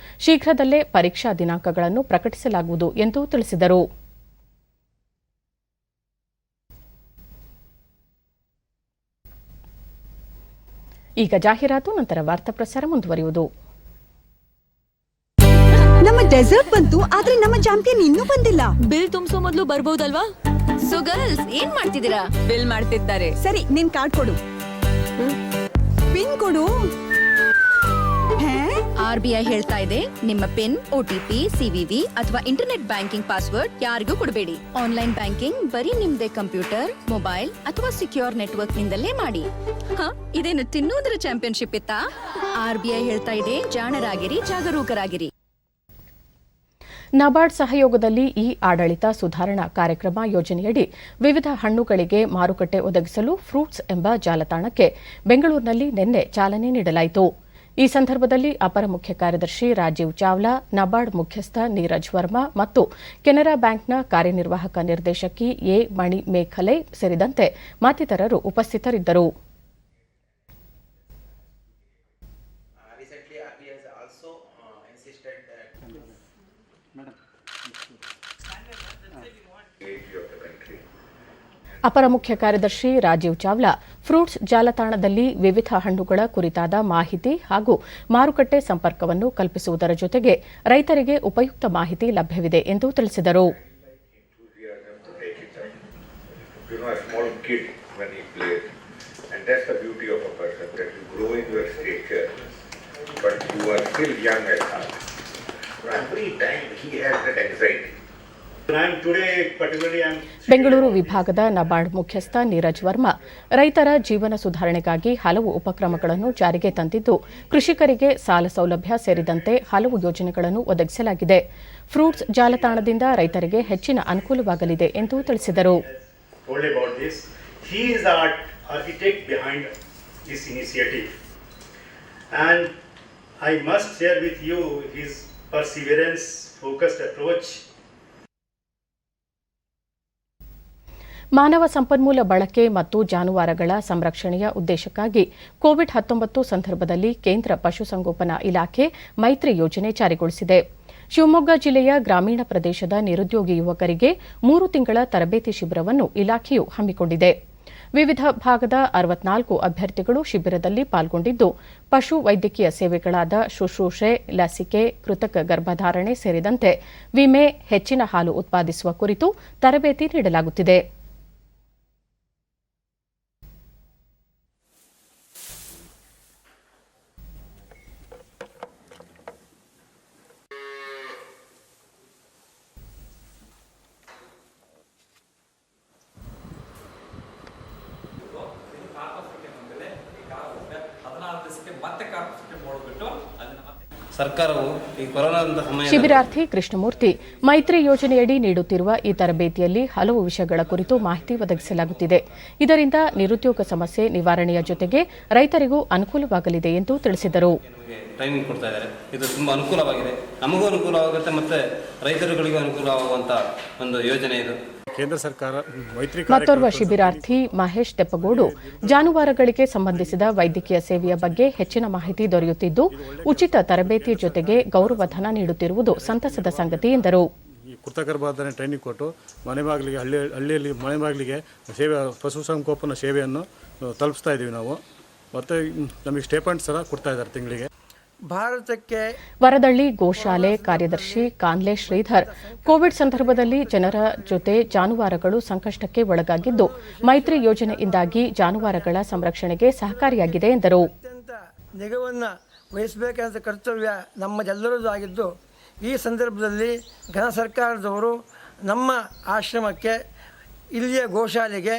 ಶೀಘ್ರದಲ್ಲೇ ಪರೀಕ್ಷಾ ದಿನಾಂಕಗಳನ್ನು ಪ್ರಕಟಿಸಲಾಗುವುದು ಎಂದು ತಿಳಿಸಿದರು. ಈಗ ಜಾಹೀರಾತು, ನಂತರ ವಾರ್ತಾ ಪ್ರಸಾರ ಮುಂದುವರಿಯುವುದು. ನಮ್ಮ ಡೆಸರ್ಟ್ ಬಂತು, ಆದ್ರೆ ನಮ್ಮ ಚಾಂಪಿಯನ್ ಇನ್ನೂ ಬಂದಿಲ್ಲ. ಬಿಲ್ ತುಂಬಿಸೋ ಮೊದಲು ಬರ್ಬೋದಲ್ವಾ? ಸೊ ಗರ್ಲ್ಸ್, ಏನ್ ಮಾಡ್ತಿದ್ದೀರಾ? ಬಿಲ್ ಮಾಡ್ತಿದ್ದಾರೆ. ಸರಿ, ನಿನ್ ಕಾರ್ಡ್ ಕೊಡು. ಪಿನ್ ಕೊಡು. RBI ಹೇಳ್ತಾ ಇದೆ, ನಿಮ್ಮ ಪಿನ್, OTP, CVV ಅಥವಾ ಇಂಟರ್ನೆಟ್ ಬ್ಯಾಂಕಿಂಗ್ ಪಾಸ್ವರ್ಡ್ ಯಾರಿಗೂ ಕೊಡಬೇಡಿ. ಆನ್ಲೈನ್ ಬ್ಯಾಂಕಿಂಗ್ ಬರೀ ನಿಮ್ದೇ ಕಂಪ್ಯೂಟರ್, ಮೊಬೈಲ್ ಅಥವಾ ಸಿಕ್ಯೂರ್ ನೆಟ್ವರ್ಕ್ ನಿಂದಲೇ ಮಾಡಿ. ಇದೇನು ತಿನ್ನೋದ್ರ ಚಾಂಪಿಯನ್ಶಿಪ್ ಇತ್ತಾ? RBI ಹೇಳ್ತಾ ಇದೆ, ಜಾಣರಾಗಿರಿ, ಜಾಗರೂಕರಾಗಿರಿ. ನಬಾರ್ಡ್ ಸಹಯೋಗದಲ್ಲಿ ಈ ಆಡಳಿತ ಸುಧಾರಣಾ ಕಾರ್ಯಕ್ರಮ ಯೋಜನೆಯಡಿ ವಿವಿಧ ಹಣ್ಣುಗಳಿಗೆ ಮಾರುಕಟ್ಟೆ ಒದಗಿಸಲು ಫ್ರೂಟ್ಸ್ ಎಂಬ ಜಾಲತಾಣಕ್ಕೆ ಬೆಂಗಳೂರಿನಲ್ಲಿ ನಿನ್ನೆ ಚಾಲನೆ ನೀಡಲಾಯಿತು. ಈ ಸಂದರ್ಭದಲ್ಲಿ ಅಪರ ಮುಖ್ಯ ಕಾರ್ಯದರ್ಶಿ ರಾಜೀವ್ ಚಾವ್ಲಾ, ನಬಾರ್ಡ್ ಮುಖ್ಯಸ್ಥ ನೀರಜ್ ವರ್ಮಾ ಮತ್ತು ಕೆನರಾ ಬ್ಯಾಂಕ್ನ ಕಾರ್ಯನಿರ್ವಾಹಕ ನಿರ್ದೇಶಕಿ ಎ ಮಣಿ ಮೇಖಲೆ ಸೇರಿದಂತೆ ಮತ್ತಿತರರು ಉಪಸ್ಥಿತರಿದ್ದರು. ಅಪರ ಮುಖ್ಯ ಕಾರ್ಯದರ್ಶಿ ರಾಜೀವ್ ಚಾವ್ಲಾ ಫ್ರೂಟ್ಸ್ ಜಾಲತಾಣದಲ್ಲಿ ವಿವಿಧ ಹಣ್ಣುಗಳ ಕುರಿತಾದ ಮಾಹಿತಿ ಹಾಗೂ ಮಾರುಕಟ್ಟೆ ಸಂಪರ್ಕವನ್ನು ಕಲ್ಪಿಸುವುದರ ಜೊತೆಗೆ ರೈತರಿಗೆ ಉಪಯುಕ್ತ ಮಾಹಿತಿ ಲಭ್ಯವಿದೆ ಎಂದು ತಿಳಿಸಿದರು. ಬೆಂಗಳೂರು ವಿಭಾಗದ ನಬಾರ್ಡ್ ಮುಖ್ಯಸ್ಥ ನೀರಜ್ ವರ್ಮಾ ರೈತರ ಜೀವನ ಸುಧಾರಣೆಗಾಗಿ ಹಲವು ಉಪಕ್ರಮಗಳನ್ನು ಜಾರಿಗೆ ತಂದಿದ್ದು, ಕೃಷಿಕರಿಗೆ ಸಾಲ ಸೌಲಭ್ಯ ಸೇರಿದಂತೆ ಹಲವು ಯೋಜನೆಗಳನ್ನು ಒದಗಿಸಲಾಗಿದೆ. ಫ್ರೂಟ್ಸ್ ಜಾಲತಾಣದಿಂದ ರೈತರಿಗೆ ಹೆಚ್ಚಿನ ಅನುಕೂಲವಾಗಲಿದೆ ಎಂದು ತಿಳಿಸಿದರು. ಮಾನವ ಸಂಪನ್ಮೂಲ ಬಳಕೆ ಮತ್ತು ಜಾನುವಾರುಗಳ ಸಂರಕ್ಷಣೆಯ ಉದ್ದೇಶಕ್ಕಾಗಿ ಕೋವಿಡ್-19 ಸಂದರ್ಭದಲ್ಲಿ ಕೇಂದ್ರ ಪಶುಸಂಗೋಪನಾ ಇಲಾಖೆ ಮೈತ್ರಿ ಯೋಜನೆ ಜಾರಿಗೊಳಿಸಿದೆ. ಶಿವಮೊಗ್ಗ ಜಿಲ್ಲೆಯ ಗ್ರಾಮೀಣ ಪ್ರದೇಶದ ನಿರುದ್ಯೋಗಿ ಯುವಕರಿಗೆ 3 ತಿಂಗಳ ತರಬೇತಿ ಶಿಬಿರವನ್ನು ಇಲಾಖೆಯು ಹಮ್ಮಿಕೊಂಡಿದೆ. ವಿವಿಧ ಭಾಗದ 64 ಅಭ್ಯರ್ಥಿಗಳು ಶಿಬಿರದಲ್ಲಿ ಪಾಲ್ಗೊಂಡಿದ್ದು, ಪಶು ವೈದ್ಯಕೀಯ ಸೇವೆಗಳಾದ ಶುಶ್ರೂಷೆ, ಲಸಿಕೆ, ಕೃತಕ ಗರ್ಭಧಾರಣೆ ಸೇರಿದಂತೆ ವಿಮೆ, ಹೆಚ್ಚಿನ ಹಾಲು ಉತ್ಪಾದಿಸುವ ಕುರಿತು ತರಬೇತಿ ನೀಡಲಾಗುತ್ತಿದೆ. ಶಿಬಿರಾರ್ಥಿ ಕೃಷ್ಣಮೂರ್ತಿ ಮೈತ್ರಿ ಯೋಜನೆಯಡಿ ನೀಡುತ್ತಿರುವ ಈ ತರಬೇತಿಯಲ್ಲಿ ಹಲವು ವಿಷಯಗಳ ಕುರಿತು ಮಾಹಿತಿ ಒದಗಿಸಲಾಗುತ್ತಿದೆ. ಇದರಿಂದ ನಿರುದ್ಯೋಗ ಸಮಸ್ಯೆ ನಿವಾರಣೆಯ ಜೊತೆಗೆ ರೈತರಿಗೂ ಅನುಕೂಲವಾಗಲಿದೆ ಎಂದು ತಿಳಿಸಿದರು. ಟ್ರೈನಿಂಗ್ ಕೊಡ್ತಾ ಇದ್ದಾರೆ. ಇದು ತುಂಬಾ ಅನುಕೂಲವಾಗಿದೆ, ನಮಗೂ ಅನುಕೂಲವಾಗುತ್ತೆ ಮತ್ತು ರೈತರುಗಳಿಗೂ ಅನುಕೂಲವಾಗುವಂತ ಒಂದು ಯೋಜನೆ ಇದು. ಕೇಂದ್ರ ಸರ್ಕಾರ ಮತ್ತೋರ್ವ ಶಿಬಿರಾರ್ಥಿ ಮಹೇಶ್ ತೆಪ್ಪಗೋಡು ಜಾನುವಾರುಗಳಿಗೆ ಸಂಬಂಧಿಸಿದ ವೈದ್ಯಕೀಯ ಸೇವೆಯ ಬಗ್ಗೆ ಹೆಚ್ಚಿನ ಮಾಹಿತಿ ದೊರೆಯುತ್ತಿದ್ದು, ಉಚಿತ ತರಬೇತಿ ಜೊತೆಗೆ ಗೌರವಧನ ನೀಡುತ್ತಿರುವುದು ಸಂತಸದ ಸಂಗತಿ ಎಂದರು. ಕೃತಕ ಗರ್ಭಧಾರಣೆ ಟ್ರೈನಿಂಗ್ ಕೊಟ್ಟು ಮನೆ ಬಾಗಿಲಿಗೆ ಹಳ್ಳಿಯಲ್ಲಿ ಮನೆ ಬಾಗಿಲಿಗೆ ಸೇವೆ ಪಶುಸಂಗೋಪನಾ ಸೇವೆಯನ್ನು ತಲುಪಿಸ್ತಾ ಇದ್ದೀವಿ ನಾವು. ಮತ್ತು ನಮಗೆ ಸ್ಟೇಪಂಡ್ಸ್ ಸಹ ಕೊಡ್ತಾ ಇದ್ದಾರೆ ತಿಂಗಳಿಗೆ. ವರದಳ್ಳಿ ಗೋಶಾಲೆ ಕಾರ್ಯದರ್ಶಿ ಕಾನ್ಲೆ ಶ್ರೀಧರ್ ಕೋವಿಡ್ ಸಂದರ್ಭದಲ್ಲಿ ಜನರ ಜೊತೆ ಜಾನುವಾರುಗಳು ಸಂಕಷ್ಟಕ್ಕೆ ಒಳಗಾಗಿದ್ದು, ಮೈತ್ರಿ ಯೋಜನೆಯಿಂದಾಗಿ ಜಾನುವಾರುಗಳ ಸಂರಕ್ಷಣೆಗೆ ಸಹಕಾರಿಯಾಗಿದೆ ಎಂದರು. ನಿಗವನ್ನು ವಹಿಸಬೇಕಾದ ಕರ್ತವ್ಯ ನಮ್ಮದೆಲ್ಲರದ್ದು ಆಗಿದ್ದು, ಈ ಸಂದರ್ಭದಲ್ಲಿ ಘನ ಸರ್ಕಾರದವರು ನಮ್ಮ ಆಶ್ರಮಕ್ಕೆ, ಇಲ್ಲಿಯ ಗೋಶಾಲೆಗೆ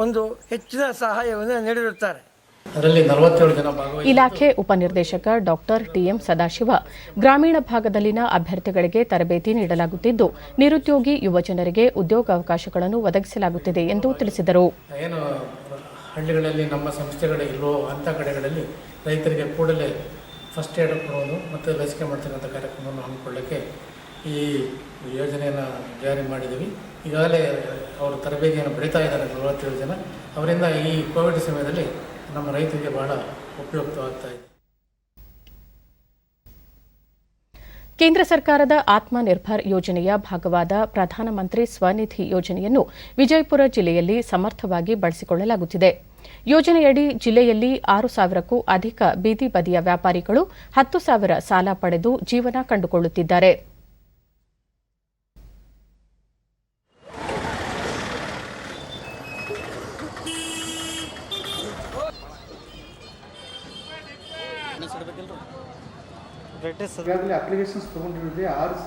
ಒಂದು ಹೆಚ್ಚಿನ ಸಹಾಯವನ್ನು ನೀಡಿರುತ್ತಾರೆ. ಇಲಾಖೆ ಉಪನಿರ್ದೇಶಕ ಡಾಕ್ಟರ್ ಟಿಎಂ ಸದಾಶಿವ ಗ್ರಾಮೀಣ ಭಾಗದಲ್ಲಿನ ಅಭ್ಯರ್ಥಿಗಳಿಗೆ ತರಬೇತಿ ನೀಡಲಾಗುತ್ತಿದ್ದು, ನಿರುದ್ಯೋಗಿ ಯುವಜನರಿಗೆ ಉದ್ಯೋಗಾವಕಾಶಗಳನ್ನು ಒದಗಿಸಲಾಗುತ್ತಿದೆ ಎಂದು ತಿಳಿಸಿದರು. ಏನು ಹಳ್ಳಿಗಳಲ್ಲಿ ನಮ್ಮ ಸಂಸ್ಥೆಗಳು ಇಲ್ಲವೋ ಅಂಥ ಕಡೆಗಳಲ್ಲಿ ರೈತರಿಗೆ ಕೂಡಲೇ ಫಸ್ಟ್ ಏಡ್ ಕೊಡೋದು ಮತ್ತು ಲಸಿಕೆ ಮಾಡ್ತಕ್ಕಂಥ ಕಾರ್ಯಕ್ರಮವನ್ನು ಹಮ್ಮಿಕೊಳ್ಳಕ್ಕೆ ಈ ಯೋಜನೆಯನ್ನು ಜಾರಿ ಮಾಡಿದ್ದೀವಿ. ಈಗಾಗಲೇ ಅವರು ತರಬೇತಿಯನ್ನು ಪಡಿತಾ ಇದ್ದಾರೆ 47 ಜನ. ಅವರಿಂದ ಈ ಕೋವಿಡ್ ಸಮಯದಲ್ಲಿ ನಮ್ಮ ರೈತರಿಗೆ ಬಹಳ ಉಪಯುಕ್ತವಾಗ್ತಾ ಇದೆ. ಕೇಂದ್ರ ಸರ್ಕಾರದ ಆತ್ಮನಿರ್ಭರ್ ಯೋಜನೆಯ ಭಾಗವಾದ ಪ್ರಧಾನಮಂತ್ರಿ ಸ್ವನಿಧಿ ಯೋಜನೆಯನ್ನು ವಿಜಯಪುರ ಜಿಲ್ಲೆಯಲ್ಲಿ ಸಮರ್ಥವಾಗಿ ಬಳಸಿಕೊಳ್ಳಲಾಗುತ್ತಿದೆ. ಯೋಜನೆಯಡಿ ಜಿಲ್ಲೆಯಲ್ಲಿ 6,000ಕ್ಕೂ ಅಧಿಕ ಬೀದಿ ಬದಿಯ ವ್ಯಾಪಾರಿಗಳು 10,000 ಸಾಲ ಪಡೆದು ಜೀವನ ಕಂಡುಕೊಳ್ಳುತ್ತಿದ್ದಾರೆ.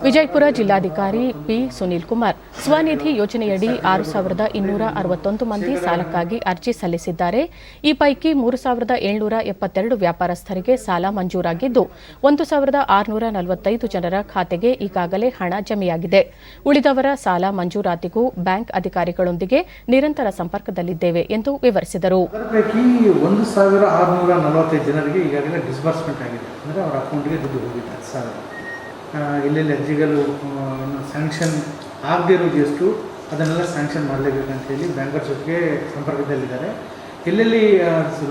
ವಿಜಯಪುರ ಜಿಲ್ಲಾಧಿಕಾರಿ ಪಿ ಸುನೀಲ್ ಕುಮಾರ್ ಸ್ವನಿಧಿ ಯೋಜನೆಯಡಿ 6,261 ಮಂದಿ ಸಾಲಕ್ಕಾಗಿ ಅರ್ಜಿ ಸಲ್ಲಿಸಿದ್ದಾರೆ. ಈ ಪೈಕಿ 3,772 ವ್ಯಾಪಾರಸ್ಥರಿಗೆ ಸಾಲ ಮಂಜೂರಾಗಿದ್ದು, 1,645 ಜನರ ಖಾತೆಗೆ ಈಗಾಗಲೇ ಹಣ ಜಮೆಯಾಗಿದೆ. ಉಳಿದವರ ಸಾಲ ಮಂಜೂರಾತಿಗೂ ಬ್ಯಾಂಕ್ ಅಧಿಕಾರಿಗಳೊಂದಿಗೆ ನಿರಂತರ ಸಂಪರ್ಕದಲ್ಲಿದ್ದೇವೆ ಎಂದು ವಿವರಿಸಿದರು. 1,645 ಜನರಿಗೆ ಈಗಾಗಲೇ ಡಿಸ್ಬರ್ಸ್ಮೆಂಟ್ ಆಗಿದೆ, ಅಂದರೆ ಅವರ ಅಕೌಂಟ್ಗೆ ದುಡ್ಡು ಹೋಗಿದೆ. 10,000 ಎಲ್ಲೆಲ್ಲಿ ಅರ್ಜಿಗಳು ಸ್ಯಾಂಕ್ಷನ್ ಆಗದೇ ಇರೋದು ಎಷ್ಟು ಅದನ್ನೆಲ್ಲ ಸ್ಯಾಂಕ್ಷನ್ ಮಾಡಲೇಬೇಕಂತೇಳಿ ಬ್ಯಾಂಕರ್ ಜೊತೆಗೆ ಸಂಪರ್ಕದಲ್ಲಿದ್ದಾರೆ. ಎಲ್ಲೆಲ್ಲಿ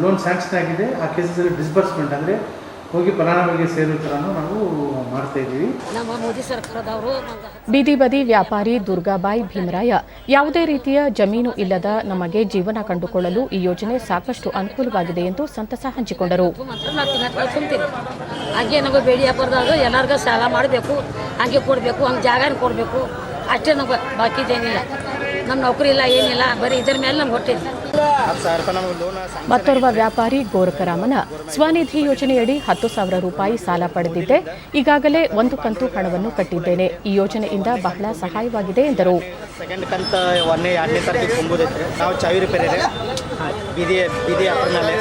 ಲೋನ್ ಸ್ಯಾಂಕ್ಷನ್ ಆಗಿದೆ ಆ ಕೇಸಸಲ್ಲಿ ಡಿಸ್ಬರ್ಸ್ಮೆಂಟ್ ಅಂದರೆ ಹೋಗಿ ಫಲಾನುಭವಿಗೆ ಸೇರೋ ಥರನೂ ನಾವು ಮಾಡ್ತಾಯಿದ್ದೀವಿ. ನಮ್ಮ ಮೋದಿ ಸರ್ಕಾರದವರು ಬೀದಿ ಬದಿ ವ್ಯಾಪಾರಿ ದುರ್ಗಾಬಾಯಿ ಭೀಮರಾಯ ಯಾವುದೇ ರೀತಿಯ ಜಮೀನು ಇಲ್ಲದ ನಮಗೆ ಜೀವನ ಕಂಡುಕೊಳ್ಳಲು ಈ ಯೋಜನೆ ಸಾಕಷ್ಟು ಅನುಕೂಲವಾಗಿದೆ ಎಂದು ಸಂತಸ ಹಂಚಿಕೊಂಡರು. ಹಂಗೆ ನಮಗೆ ಬೇಡಿ ವ್ಯಾಪಾರದಾಗ ಎಲ್ಲರಿಗೂ ಸಾಲ ಮಾಡಬೇಕು, ಹಂಗೆ ಕೊಡಬೇಕು, ಹಂಗೆ ಜಾಗ ಕೊಡಬೇಕು, ಅಷ್ಟೇ ನಮಗೆ ಬಾಕಿದೇನಿಲ್ಲ. ನಮ್ಮ ನೌಕರಿ ಇಲ್ಲ, ಏನಿಲ್ಲ, ಬರೀ ಇದರ ಮೇಲೆ ನಮ್ಗೆ ಹೊಟ್ಟೆ. ಮತ್ತೋರ್ವ ವ್ಯಾಪಾರಿ ಗೋರಖರಾಮನ ಸ್ವನಿಧಿ ಯೋಜನೆಯಡಿ 10,000 ರೂಪಾಯಿ ಸಾಲ ಪಡೆದಿದ್ದೆ. ಈಗಾಗಲೇ ಒಂದು ಕಂತು ಹಣವನ್ನು ಕಟ್ಟಿದ್ದೇನೆ. ಈ ಯೋಜನೆಯಿಂದ ಬಹಳ ಸಹಾಯವಾಗಿದೆ ಎಂದರು. ಸೆಕೆಂಡ್ ಕಂತ 1ನೇ 2ನೇ ತಾರೀಕಿಗೆ ತುಂಬೋದೈತ್ರಿ. ನಾವು ಚಾವಿ ರಿಪೇರಿ ಬೀದಿ ವ್ಯಾಪಾರ ಮೇಲೆ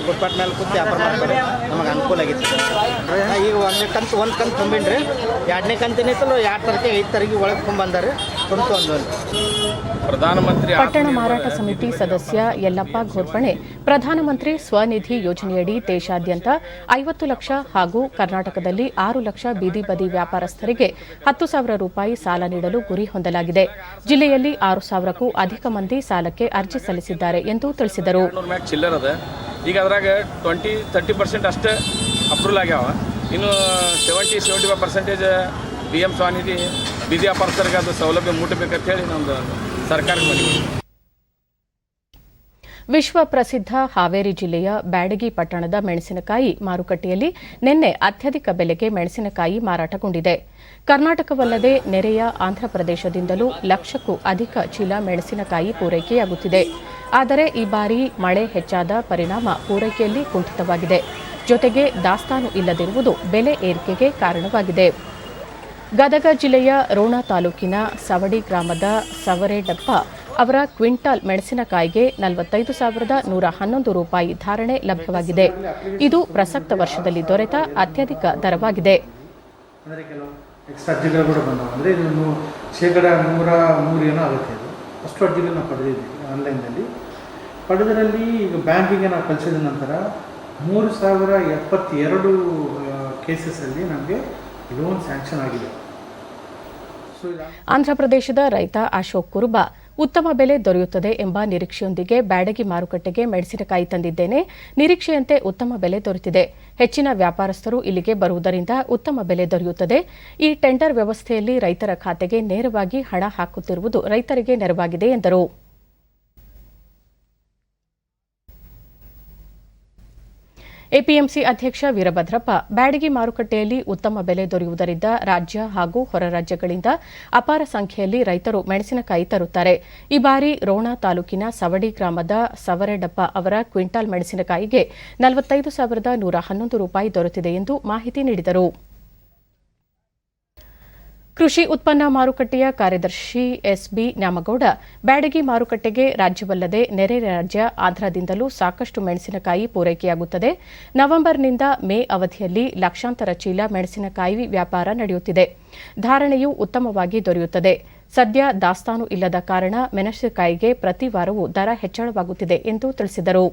ಫುಟ್ಪಾತ್ ಮೇಲೆ ಕೂತು ವ್ಯಾಪಾರ ಮಾಡ್ತಾರೆ. ನಮಗೆ ಅನುಕೂಲ ಆಗಿತ್ತು. ಈಗ 1ನೇ ಕಂತು ತುಂಬಿನ್ರಿ. 2ನೇ ಕಂತು ಏನೈತಲ್ಲ 2 ತಾರೀಕಿಗೆ 5 ತಾರೀಕಿಗೆ ಒಳಗೆ ತುಂಬಿದ್ದಾರೆ. ತುಂಬಿತು ಒಂದು ಪ್ರಧಾನಮಂತ್ರಿ ಪಟ್ಟಣ ಮಾರಾಟ ಸಮಿತಿ ಸದಸ್ಯ ಯಲ್ಲಪ್ಪ ಘೋರ್ಪಣೆ ಪ್ರಧಾನಮಂತ್ರಿ ಸ್ವನಿಧಿ ಯೋಜನೆಯಡಿ ದೇಶಾದ್ಯಂತ 50 ಲಕ್ಷ ಹಾಗೂ ಕರ್ನಾಟಕದಲ್ಲಿ 6 ಲಕ್ಷ ಬೀದಿ ಬದಿ ವ್ಯಾಪಾರಸ್ಥರಿಗೆ 10,000 ರೂಪಾಯಿ ಸಾಲ ನೀಡಲು ಗುರಿ ಹೊಂದಲಾಗಿದೆ. ಜಿಲ್ಲೆಯಲ್ಲಿ 6,000ಕ್ಕೂ ಅಧಿಕ ಮಂದಿ ಸಾಲಕ್ಕೆ ಅರ್ಜಿ ಸಲ್ಲಿಸಿದ್ದಾರೆ ಎಂದು ತಿಳಿಸಿದರು. ಈಗ ಅದ್ರಾಗ 20-30% ಅಷ್ಟೇ ಅಪ್ರೂವಲ್ ಆಗ್ಯಾವ. ಇನ್ನು 70-75% BM ಸ್ವನಿಧಿ ಬೀದಿ ವ್ಯಾಪಾರಸ್ಥರಿಗೆ ಅದು ಸೌಲಭ್ಯ ಮುಟ್ಟಬೇಕಂತ ಹೇಳಿ ನಮ್ದು ಸರ್ಕಾರಕ್ಕೆ ಮನವಿ. ವಿಶ್ವ ಪ್ರಸಿದ್ಧ ಹಾವೇರಿ ಜಿಲ್ಲೆಯ ಬ್ಯಾಡಗಿ ಪಟ್ಟಣದ ಮೆಣಸಿನಕಾಯಿ ಮಾರುಕಟ್ಟೆಯಲ್ಲಿ ನಿನ್ನೆ ಅತ್ಯಧಿಕ ಬೆಲೆಗೆ ಮೆಣಸಿನಕಾಯಿ ಮಾರಾಟಗೊಂಡಿದೆ. ಕರ್ನಾಟಕವಲ್ಲದೆ ನೆರೆಯ ಆಂಧ್ರಪ್ರದೇಶದಿಂದಲೂ ಲಕ್ಷಕ್ಕೂ ಅಧಿಕ ಚೀಲ ಮೆಣಸಿನಕಾಯಿ ಪೂರೈಕೆಯಾಗುತ್ತಿದೆ. ಆದರೆ ಈ ಬಾರಿ ಮಳೆ ಹೆಚ್ಚಾದ ಪರಿಣಾಮ ಪೂರೈಕೆಯಲ್ಲಿ ಕುಂಠಿತವಾಗಿದೆ. ಜೊತೆಗೆ ದಾಸ್ತಾನು ಇಲ್ಲದಿರುವುದು ಬೆಲೆ ಏರಿಕೆಗೆ ಕಾರಣವಾಗಿದೆ. ಗದಗ ಜಿಲ್ಲೆಯ ರೋಣ ತಾಲೂಕಿನ ಸವಡಿ ಗ್ರಾಮದ ಸವರೇಡಪ್ಪ ಅವರ ಕ್ವಿಂಟಾಲ್ ಮೆಣಸಿನಕಾಯಿಗೆ 45,111 ರೂಪಾಯಿ ಧಾರಣೆ ಲಭ್ಯವಾಗಿದೆ. ಇದು ಪ್ರಸಕ್ತ ವರ್ಷದಲ್ಲಿ ದೊರೆತ ಅತ್ಯಧಿಕ ದರವಾಗಿದೆ. ಅಂದರೆ ಕೆಲವು ಎಕ್ಸ್ಟ್ರಾ ಅರ್ಜಿಗಳು ಕೂಡ ಬಂದವು. ಅಂದರೆ ಇದು %103 ಏನೋ ಆಗುತ್ತೆ. ಇದು ಅಷ್ಟು ಅರ್ಜಿಗಳು ನಾವು ಪಡೆದಿದ್ದೀವಿ ಆನ್ಲೈನ್ನಲ್ಲಿ. ಪಡೆದರಲ್ಲಿ ಈಗ ಬ್ಯಾಂಕಿಗೆ ನಾವು ಕಳಿಸಿದ ನಂತರ 3,072 ಕೇಸಸಲ್ಲಿ ನಮಗೆ ಲೋನ್ ಸ್ಯಾಂಕ್ಷನ್ ಆಗಿದೆ. ಆಂಧ್ರಪ್ರದೇಶದ ರೈತ ಅಶೋಕ್ ಕುರುಬಾ ಉತ್ತಮ ಬೆಲೆ ದೊರೆಯುತ್ತದೆ ಎಂಬ ನಿರೀಕ್ಷೆಯೊಂದಿಗೆ ಬ್ಯಾಡಗಿ ಮಾರುಕಟ್ಟೆಗೆ ಮೆಣಸಿನಕಾಯಿ ತಂದಿದ್ದೇನೆ. ನಿರೀಕ್ಷೆಯಂತೆ ಉತ್ತಮ ಬೆಲೆ ದೊರೆತಿದೆ. ಹೆಚ್ಚಿನ ವ್ಯಾಪಾರಸ್ಥರು ಇಲ್ಲಿಗೆ ಬರುವುದರಿಂದ ಉತ್ತಮ ಬೆಲೆ ದೊರೆಯುತ್ತದೆ. ಈ ಟೆಂಡರ್ ವ್ಯವಸ್ಥೆಯಲ್ಲಿ ರೈತರ ಖಾತೆಗೆ ನೇರವಾಗಿ ಹಣ ಹಾಕುತ್ತಿರುವುದು ರೈತರಿಗೆ ನೆರವಾಗಿದೆ ಎಂದರು. ಎಪಿಎಂಸಿ ಅಧ್ಯಕ್ಷ ವೀರಭದ್ರಪ್ಪ ಬ್ಯಾಡಗಿ ಮಾರುಕಟ್ಟೆಯಲ್ಲಿ ಉತ್ತಮ ಬೆಲೆ ದೊರೆಯುವುದರಿಂದ ರಾಜ್ಯ ಹಾಗೂ ಹೊರ ರಾಜ್ಯಗಳಿಂದ ಅಪಾರ ಸಂಖ್ಯೆಯಲ್ಲಿ ರೈತರು ಮೆಣಸಿನಕಾಯಿ ತರುತ್ತಾರೆ. ಈ ಬಾರಿ ರೋಣ ತಾಲೂಕಿನ ಸವಡಿ ಗ್ರಾಮದ ಸವರೇಡಪ್ಪ ಅವರ ಕ್ವಿಂಟಾಲ್ ಮೆಣಸಿನಕಾಯಿಗೆ 45,111 ರೂಪಾಯಿ ದೊರೆತಿದೆ ಎಂದು ಮಾಹಿತಿ ನೀಡಿದರು. ಕೃಷಿ ಉತ್ಪನ್ನ ಮಾರುಕಟ್ಟೆಯ ಕಾರ್ಯದರ್ಶಿ ಎಸ್ಬಿ ನ್ಯಾಮಗೌಡ ಬ್ಯಾಡಗಿ ಮಾರುಕಟ್ಟೆಗೆ ರಾಜ್ಯವಲ್ಲದೆ ನೆರೆ ರಾಜ್ಯ ಆಂಧ್ರದಿಂದಲೂ ಸಾಕಷ್ಟು ಮೆಣಸಿನಕಾಯಿ ಪೂರೈಕೆಯಾಗುತ್ತದೆ. ನವೆಂಬರ್ನಿಂದ ಮೇ ಅವಧಿಯಲ್ಲಿ ಲಕ್ಷಾಂತರ ಚೀಲ ಮೆಣಸಿನಕಾಯಿ ವ್ಯಾಪಾರ ನಡೆಯುತ್ತಿದೆ. ಧಾರಣೆಯು ಉತ್ತಮವಾಗಿ ದೊರೆಯುತ್ತದೆ. ಸದ್ಯ ದಾಸ್ತಾನು ಇಲ್ಲದ ಕಾರಣ ಮೆಣಸಿನಕಾಯಿಗೆ ಪ್ರತಿ ವಾರವೂ ದರ ಹೆಚ್ಚಳವಾಗುತ್ತಿದೆ ಎಂದು ತಿಳಿಸಿದರು.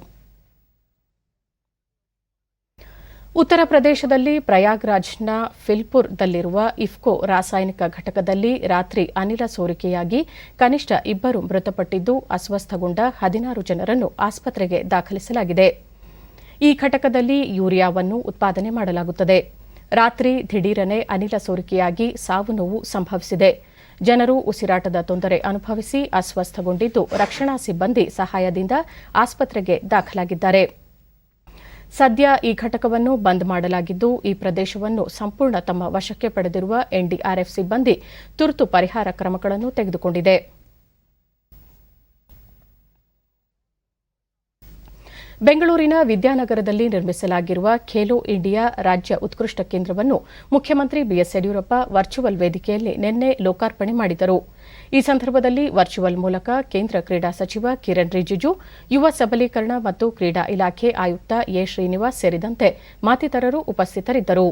ಉತ್ತರ ಪ್ರದೇಶದಲ್ಲಿ ಪ್ರಯಾಗ್ರಾಜ್ನ ಫಿಲ್ಪುರ್ದಲ್ಲಿರುವ ಇಫ್ಕೋ ರಾಸಾಯನಿಕ ಘಟಕದಲ್ಲಿ ರಾತ್ರಿ ಅನಿಲ ಸೋರಿಕೆಯಾಗಿ ಕನಿಷ್ಠ 2 ಮೃತಪಟ್ಟಿದ್ದು ಅಸ್ವಸ್ಥಗೊಂಡ 16 ಜನರನ್ನು ಆಸ್ಪತ್ರೆಗೆ ದಾಖಲಿಸಲಾಗಿದೆ. ಈ ಘಟಕದಲ್ಲಿ ಯೂರಿಯಾವನ್ನು ಉತ್ಪಾದನೆ ಮಾಡಲಾಗುತ್ತದೆ. ರಾತ್ರಿ ದಿಢೀರನೆ ಅನಿಲ ಸೋರಿಕೆಯಾಗಿ ಸಾವು ನೋವು ಸಂಭವಿಸಿದೆ. ಜನರು ಉಸಿರಾಟದ ತೊಂದರೆ ಅನುಭವಿಸಿ ಅಸ್ವಸ್ಥಗೊಂಡಿದ್ದು ರಕ್ಷಣಾ ಸಿಬ್ಬಂದಿ ಸಹಾಯದಿಂದ ಆಸ್ಪತ್ರೆಗೆ ದಾಖಲಾಗಿದ್ದಾರೆ. ಸದ್ಯ ಈ ಘಟಕವನ್ನು ಬಂದ್ ಮಾಡಲಾಗಿದ್ದು ಈ ಪ್ರದೇಶವನ್ನು ಸಂಪೂರ್ಣ ತಮ್ಮ ವಶಕ್ಕೆ ಪಡೆದಿರುವ ಎನ್ಡಿಆರ್ಎಫ್ ಸಿಬ್ಬಂದಿ ತುರ್ತು ಪರಿಹಾರ ಕ್ರಮಗಳನ್ನು ತೆಗೆದುಕೊಂಡಿದೆ. ಬೆಂಗಳೂರಿನ ವಿದ್ಯಾನಗರದಲ್ಲಿ ನಿರ್ಮಿಸಲಾಗಿರುವ ಖೇಲೋ ಇಂಡಿಯಾ ರಾಜ್ಯ ಉತ್ಕೃಷ್ಟ ಕೇಂದ್ರವನ್ನು ಮುಖ್ಯಮಂತ್ರಿ ಬಿಎಸ್ ಯಡಿಯೂರಪ್ಪ ವರ್ಚುವಲ್ ವೇದಿಕೆಯಲ್ಲಿ ನಿನ್ನೆ ಲೋಕಾರ್ಪಣೆ ಮಾಡಿದರು. ಈ ಸಂದರ್ಭದಲ್ಲಿ ವರ್ಚುವಲ್ ಮೂಲಕ ಕೇಂದ್ರ ಕ್ರೀಡಾ ಸಚಿವ ಕಿರಣ್ ರಿಜಿಜು, ಯುವ ಸಬಲೀಕರಣ ಮತ್ತು ಕ್ರೀಡಾ ಇಲಾಖೆ ಆಯುಕ್ತ ಎ ಶ್ರೀನಿವಾಸ್ ಸೇರಿದಂತೆ ಮತ್ತಿತರರು ಉಪಸ್ಥಿತರಿದ್ದರು.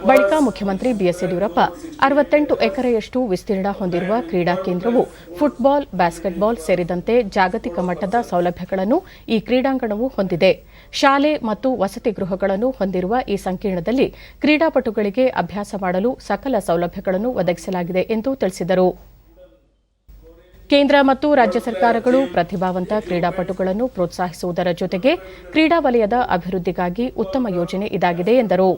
ಬಳಿಕ ಮುಖ್ಯಮಂತ್ರಿ ಬಿಎಸ್ ಯಡಿಯೂರಪ್ಪ 68 ಎಕರೆಯಷ್ಟು ವಿಸ್ತೀರ್ಣ ಹೊಂದಿರುವ ಕ್ರೀಡಾ ಕೇಂದ್ರವು ಫುಟ್ಬಾಲ್, ಬ್ಯಾಸ್ಕೆಟ್ಬಾಲ್ ಸೇರಿದಂತೆ ಜಾಗತಿಕ ಮಟ್ಟದ ಸೌಲಭ್ಯಗಳನ್ನು ಈ ಕ್ರೀಡಾಂಗಣವು ಹೊಂದಿದೆ. ಶಾಲೆ ಮತ್ತು ವಸತಿ ಗೃಹಗಳನ್ನು ಹೊಂದಿರುವ ಈ ಸಂಕೀರ್ಣದಲ್ಲಿ ಕ್ರೀಡಾಪಟುಗಳಿಗೆ ಅಭ್ಯಾಸ ಮಾಡಲು ಸಕಲ ಸೌಲಭ್ಯಗಳನ್ನು ಒದಗಿಸಲಾಗಿದೆ ಎಂದು ತಿಳಿಸಿದರು. ಕೇಂದ್ರ ಮತ್ತು ರಾಜ್ಯ ಸರ್ಕಾರಗಳು ಪ್ರತಿಭಾವಂತ ಕ್ರೀಡಾಪಟುಗಳನ್ನು ಪ್ರೋತ್ಸಾಹಿಸುವುದರ ಜೊತೆಗೆ ಕ್ರೀಡಾ ವಲಯದ ಅಭಿವೃದ್ಧಿಗಾಗಿ ಉತ್ತಮ ಯೋಜನೆ ಇದಾಗಿದೆ ಎಂದರು.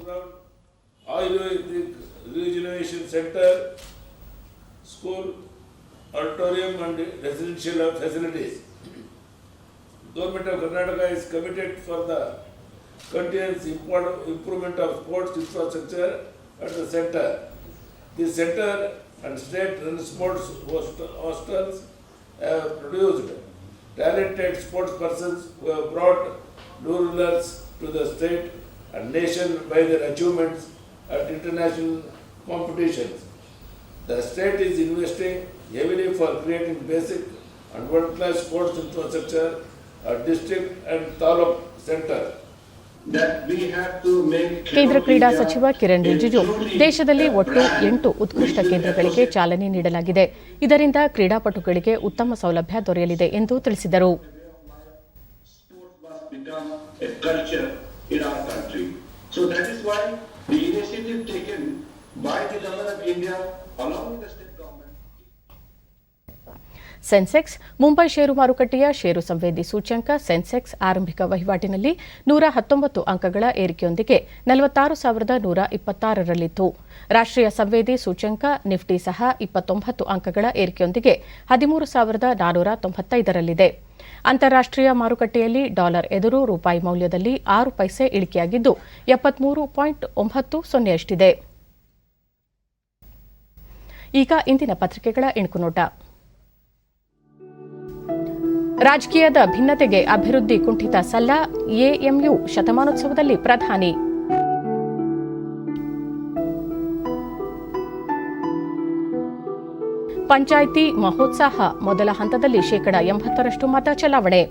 Government of Karnataka is committed for the continuous improvement of sports infrastructure at the center. The center and state-run sports hostels have produced talented sports persons who have brought rulers to the state and nation by their achievements at international competitions. The state is investing heavily for creating basic and world-class sports infrastructure at district and taluk center. ಕೇಂದ್ರ ಕ್ರೀಡಾ ಸಚಿವ ಕಿರಣ್ ರಿಜಿಜು ದೇಶದಲ್ಲಿ ಒಟ್ಟು 8 ಉತ್ಕೃಷ್ಟ ಕೇಂದ್ರಗಳಿಗೆ ಚಾಲನೆ ನೀಡಲಾಗಿದೆ. ಇದರಿಂದ ಕ್ರೀಡಾಪಟುಗಳಿಗೆ ಉತ್ತಮ ಸೌಲಭ್ಯ ದೊರೆಯಲಿದೆ ಎಂದು ತಿಳಿಸಿದರು. ಸೆನ್ಸೆಕ್ಸ್ ಮುಂಬೈ ಷೇರು ಮಾರುಕಟ್ಟೆಯ ಷೇರು ಸಂವೇದಿ ಸೂಚ್ಯಂಕ ಸೆನ್ಸೆಕ್ಸ್ ಆರಂಭಿಕ ವಹಿವಾಟಿನಲ್ಲಿ 119 ಅಂಕಗಳ ಏರಿಕೆಯೊಂದಿಗೆ 46,126ರಲ್ಲಿತ್ತು. ರಾಷ್ಟ್ರೀಯ ಸಂವೇದಿ ಸೂಚ್ಯಂಕ ನಿಫ್ಟಿ ಸಹ 29 ಅಂಕಗಳ ಏರಿಕೆಯೊಂದಿಗೆ 13,495ರಲ್ಲಿದೆ. ಅಂತಾರಾಷ್ಟ್ರೀಯ ಮಾರುಕಟ್ಟೆಯಲ್ಲಿ ಡಾಲರ್ ಎದುರು ರೂಪಾಯಿ ಮೌಲ್ಯದಲ್ಲಿ 6 ಪೈಸೆ ಇಳಿಕೆಯಾಗಿದ್ದು 73.90 ಅಷ್ಟಿದೆ. ಈಗ ಇಂದಿನ ಪತ್ರಿಕೆಗಳ ಇಣುಕುನೋಟ. ರಾಜಕೀಯದ ಭಿನ್ನತೆಗೆ ಅಭಿವೃದ್ಧಿ ಕುಂಠಿತ ಸಲ್ಲ, ಎಎಂಯು ಶತಮಾನೋತ್ಸವದಲ್ಲಿ ಪ್ರಧಾನಿ. ಪಂಚಾಯಿತಿ ಮಹೋತ್ಸಾಹ ಮೊದಲ ಹಂತದಲ್ಲಿ 80% ಮತ ಚಲಾವಣೆ.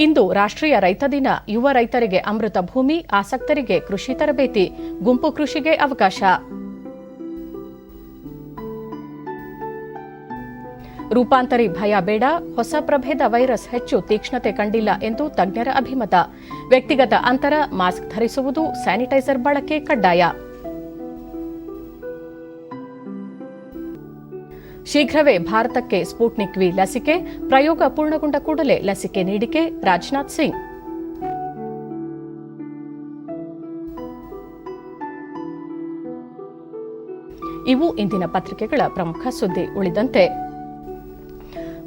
ಇಂದು ರಾಷ್ಟ್ರೀಯ ರೈತ ದಿನ. ಯುವ ರೈತರಿಗೆ ಅಮೃತ ಭೂಮಿ, ಆಸಕ್ತರಿಗೆ ಕೃಷಿ ತರಬೇತಿ, ಗುಂಪು ಕೃಷಿಗೆ ಅವಕಾಶ. ರೂಪಾಂತರಿ ಭಯ ಬೇಡ, ಹೊಸ ಪ್ರಭೇದ ವೈರಸ್ ಹೆಚ್ಚು ತೀಕ್ಷ್ಣತೆ ಕಂಡಿಲ್ಲ ಎಂದು ತಜ್ಞರ ಅಭಿಮತ. ವ್ಯಕ್ತಿಗತ ಅಂತರ, ಮಾಸ್ಕ್ ಧರಿಸುವುದು, ಸ್ಯಾನಿಟೈಸರ್ ಬಳಕೆ ಕಡ್ಡಾಯ. ಶೀಘ್ರವೇ ಭಾರತಕ್ಕೆ ಸ್ಪುಟ್ನಿಕ್ ವಿ ಲಸಿಕೆ, ಪ್ರಯೋಗ ಪೂರ್ಣಗೊಂಡ ಕೂಡಲೇ ಲಸಿಕೆ ನೀಡಿಕೆ, ರಾಜನಾಥ್ ಸಿಂಗ್. ಇವು ಇಂದಿನ ಪತ್ರಿಕೆಗಳ ಪ್ರಮುಖ ಸುದ್ದಿ. ಉಳಿದಂತೆ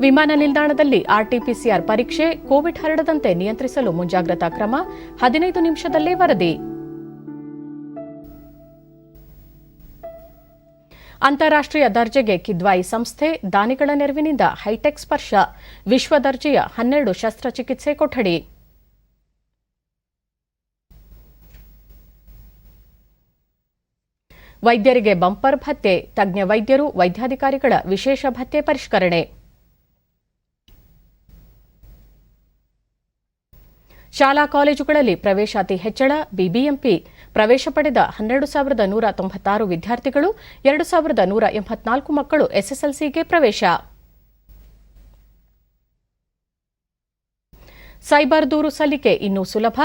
ವಿಮಾನ ನಿಲ್ದಾಣದಲ್ಲಿ ಆರ್ಟಿಪಿಸಿಆರ್ ಪರೀಕ್ಷೆ, ಕೋವಿಡ್ ಹರಡದಂತೆ ನಿಯಂತ್ರಿಸಲು ಮುಂಜಾಗ್ರತಾ ಕ್ರಮ, 15 ನಿಮಿಷದಲ್ಲೇ ವರದಿ. ಅಂತಾರಾಷ್ಟ್ರೀಯ ದರ್ಜೆಗೆ ಕಿದ್ವಾಯಿ ಸಂಸ್ಥೆ, ದಾನಿಗಳ ನೆರವಿನಿಂದ ಹೈಟೆಕ್ ಸ್ಪರ್ಶ, ವಿಶ್ವ ದರ್ಜೆಯ 12 ಶಸ್ತ್ರಚಿಕಿತ್ಸೆ ಕೊಠಡಿ. ವೈದ್ಯರಿಗೆ ಬಂಪರ್ ಭತ್ಯೆ, ತಜ್ಞ ವೈದ್ಯರು, ವೈದ್ಯಾಧಿಕಾರಿಗಳ ವಿಶೇಷ ಭತ್ಯೆ ಪರಿಷ್ಕರಣೆ. ಶಾಲಾ ಕಾಲೇಜುಗಳಲ್ಲಿ ಪ್ರವೇಶಾತಿ ಹೆಚ್ಚಳ, ಬಿಬಿಎಂಪಿ ಪ್ರವೇಶ ಪಡೆದ 12,196 ವಿದ್ಯಾರ್ಥಿಗಳು, 2,184 ಮಕ್ಕಳು ಎಸ್ಎಸ್ಎಲ್ಸಿಗೆ ಪ್ರವೇಶ. ಸೈಬರ್ ದೂರು ಸಲ್ಲಿಕೆ ಇನ್ನೂ ಸುಲಭ,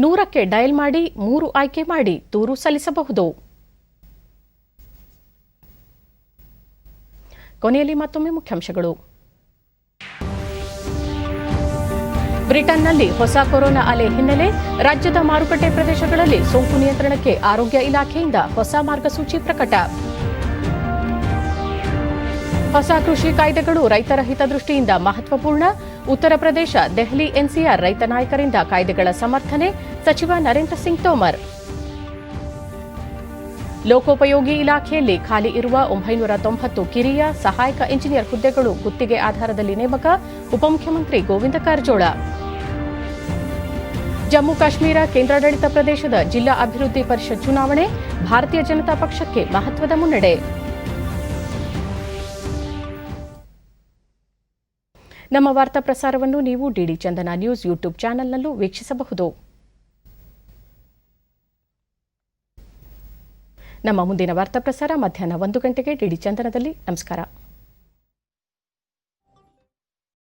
100ಕ್ಕೆ ಡಯಲ್ ಮಾಡಿ 3 ಆಯ್ಕೆ ಮಾಡಿ ದೂರು ಸಲ್ಲಿಸಬಹುದು. ಕೊನೆಯಲ್ಲಿ ಮತ್ತೊಮ್ಮೆ ಮುಖ್ಯಾಂಶಗಳು. ಬ್ರಿಟನ್ನಲ್ಲಿ ಹೊಸ ಕೊರೋನಾ ಅಲೆ ಹಿನ್ನೆಲೆ ರಾಜ್ಯದ ಮಾರುಕಟ್ಟೆ ಪ್ರದೇಶಗಳಲ್ಲಿ ಸೋಂಕು ನಿಯಂತ್ರಣಕ್ಕೆ ಆರೋಗ್ಯ ಇಲಾಖೆಯಿಂದ ಹೊಸ ಮಾರ್ಗಸೂಚಿ ಪ್ರಕಟ. ಹೊಸ ಕೃಷಿ ಕಾಯ್ದೆಗಳು ರೈತರ ಹಿತದೃಷ್ಟಿಯಿಂದ ಮಹತ್ವಪೂರ್ಣ, ಉತ್ತರ ಪ್ರದೇಶ, ದೆಹಲಿ ಎನ್ಸಿಆರ್ ರೈತ ನಾಯಕರಿಂದ ಕಾಯ್ದೆಗಳ ಸಮರ್ಥನೆ, ಸಚಿವ ನರೇಂದ್ರ ಸಿಂಗ್ ತೋಮರ್. ಲೋಕೋಪಯೋಗಿ ಇಲಾಖೆಯಲ್ಲಿ ಖಾಲಿ ಇರುವ 990 ಕಿರಿಯ ಸಹಾಯಕ ಇಂಜಿನಿಯರ್ ಹುದ್ದೆಗಳು ಗುತ್ತಿಗೆ ಆಧಾರದಲ್ಲಿ ನೇಮಕ, ಉಪಮುಖ್ಯಮಂತ್ರಿ ಗೋವಿಂದ ಕಾರಜೋಳ. ಜಮ್ಮು ಕಾಶ್ಮೀರ ಕೇಂದ್ರಾಡಳಿತ ಪ್ರದೇಶದ ಜಿಲ್ಲಾ ಅಭಿವೃದ್ಧಿ ಪರಿಷತ್ ಚುನಾವಣೆ, ಭಾರತೀಯ ಜನತಾ ಪಕ್ಷಕ್ಕೆ ಮಹತ್ವದ ಮುನ್ನಡೆ. ನಮ್ಮ ವಾರ್ತಾ ಪ್ರಸಾರವನ್ನು ನೀವು ಡಿಡಿ ಚಂದನ ನ್ಯೂಸ್ ಯೂಟ್ಯೂಬ್ ಚಾನೆಲ್ನಲ್ಲೂ ವೀಕ್ಷಿಸಬಹುದು. ನಮ್ಮ ಮುಂದಿನ ವಾರ್ತಾ ಪ್ರಸಾರ ಮಧ್ಯಾಹ್ನ 1 ಗಂಟೆಗೆ ಡಿಡಿ ಚಂದನದಲ್ಲಿ. ನಮಸ್ಕಾರ.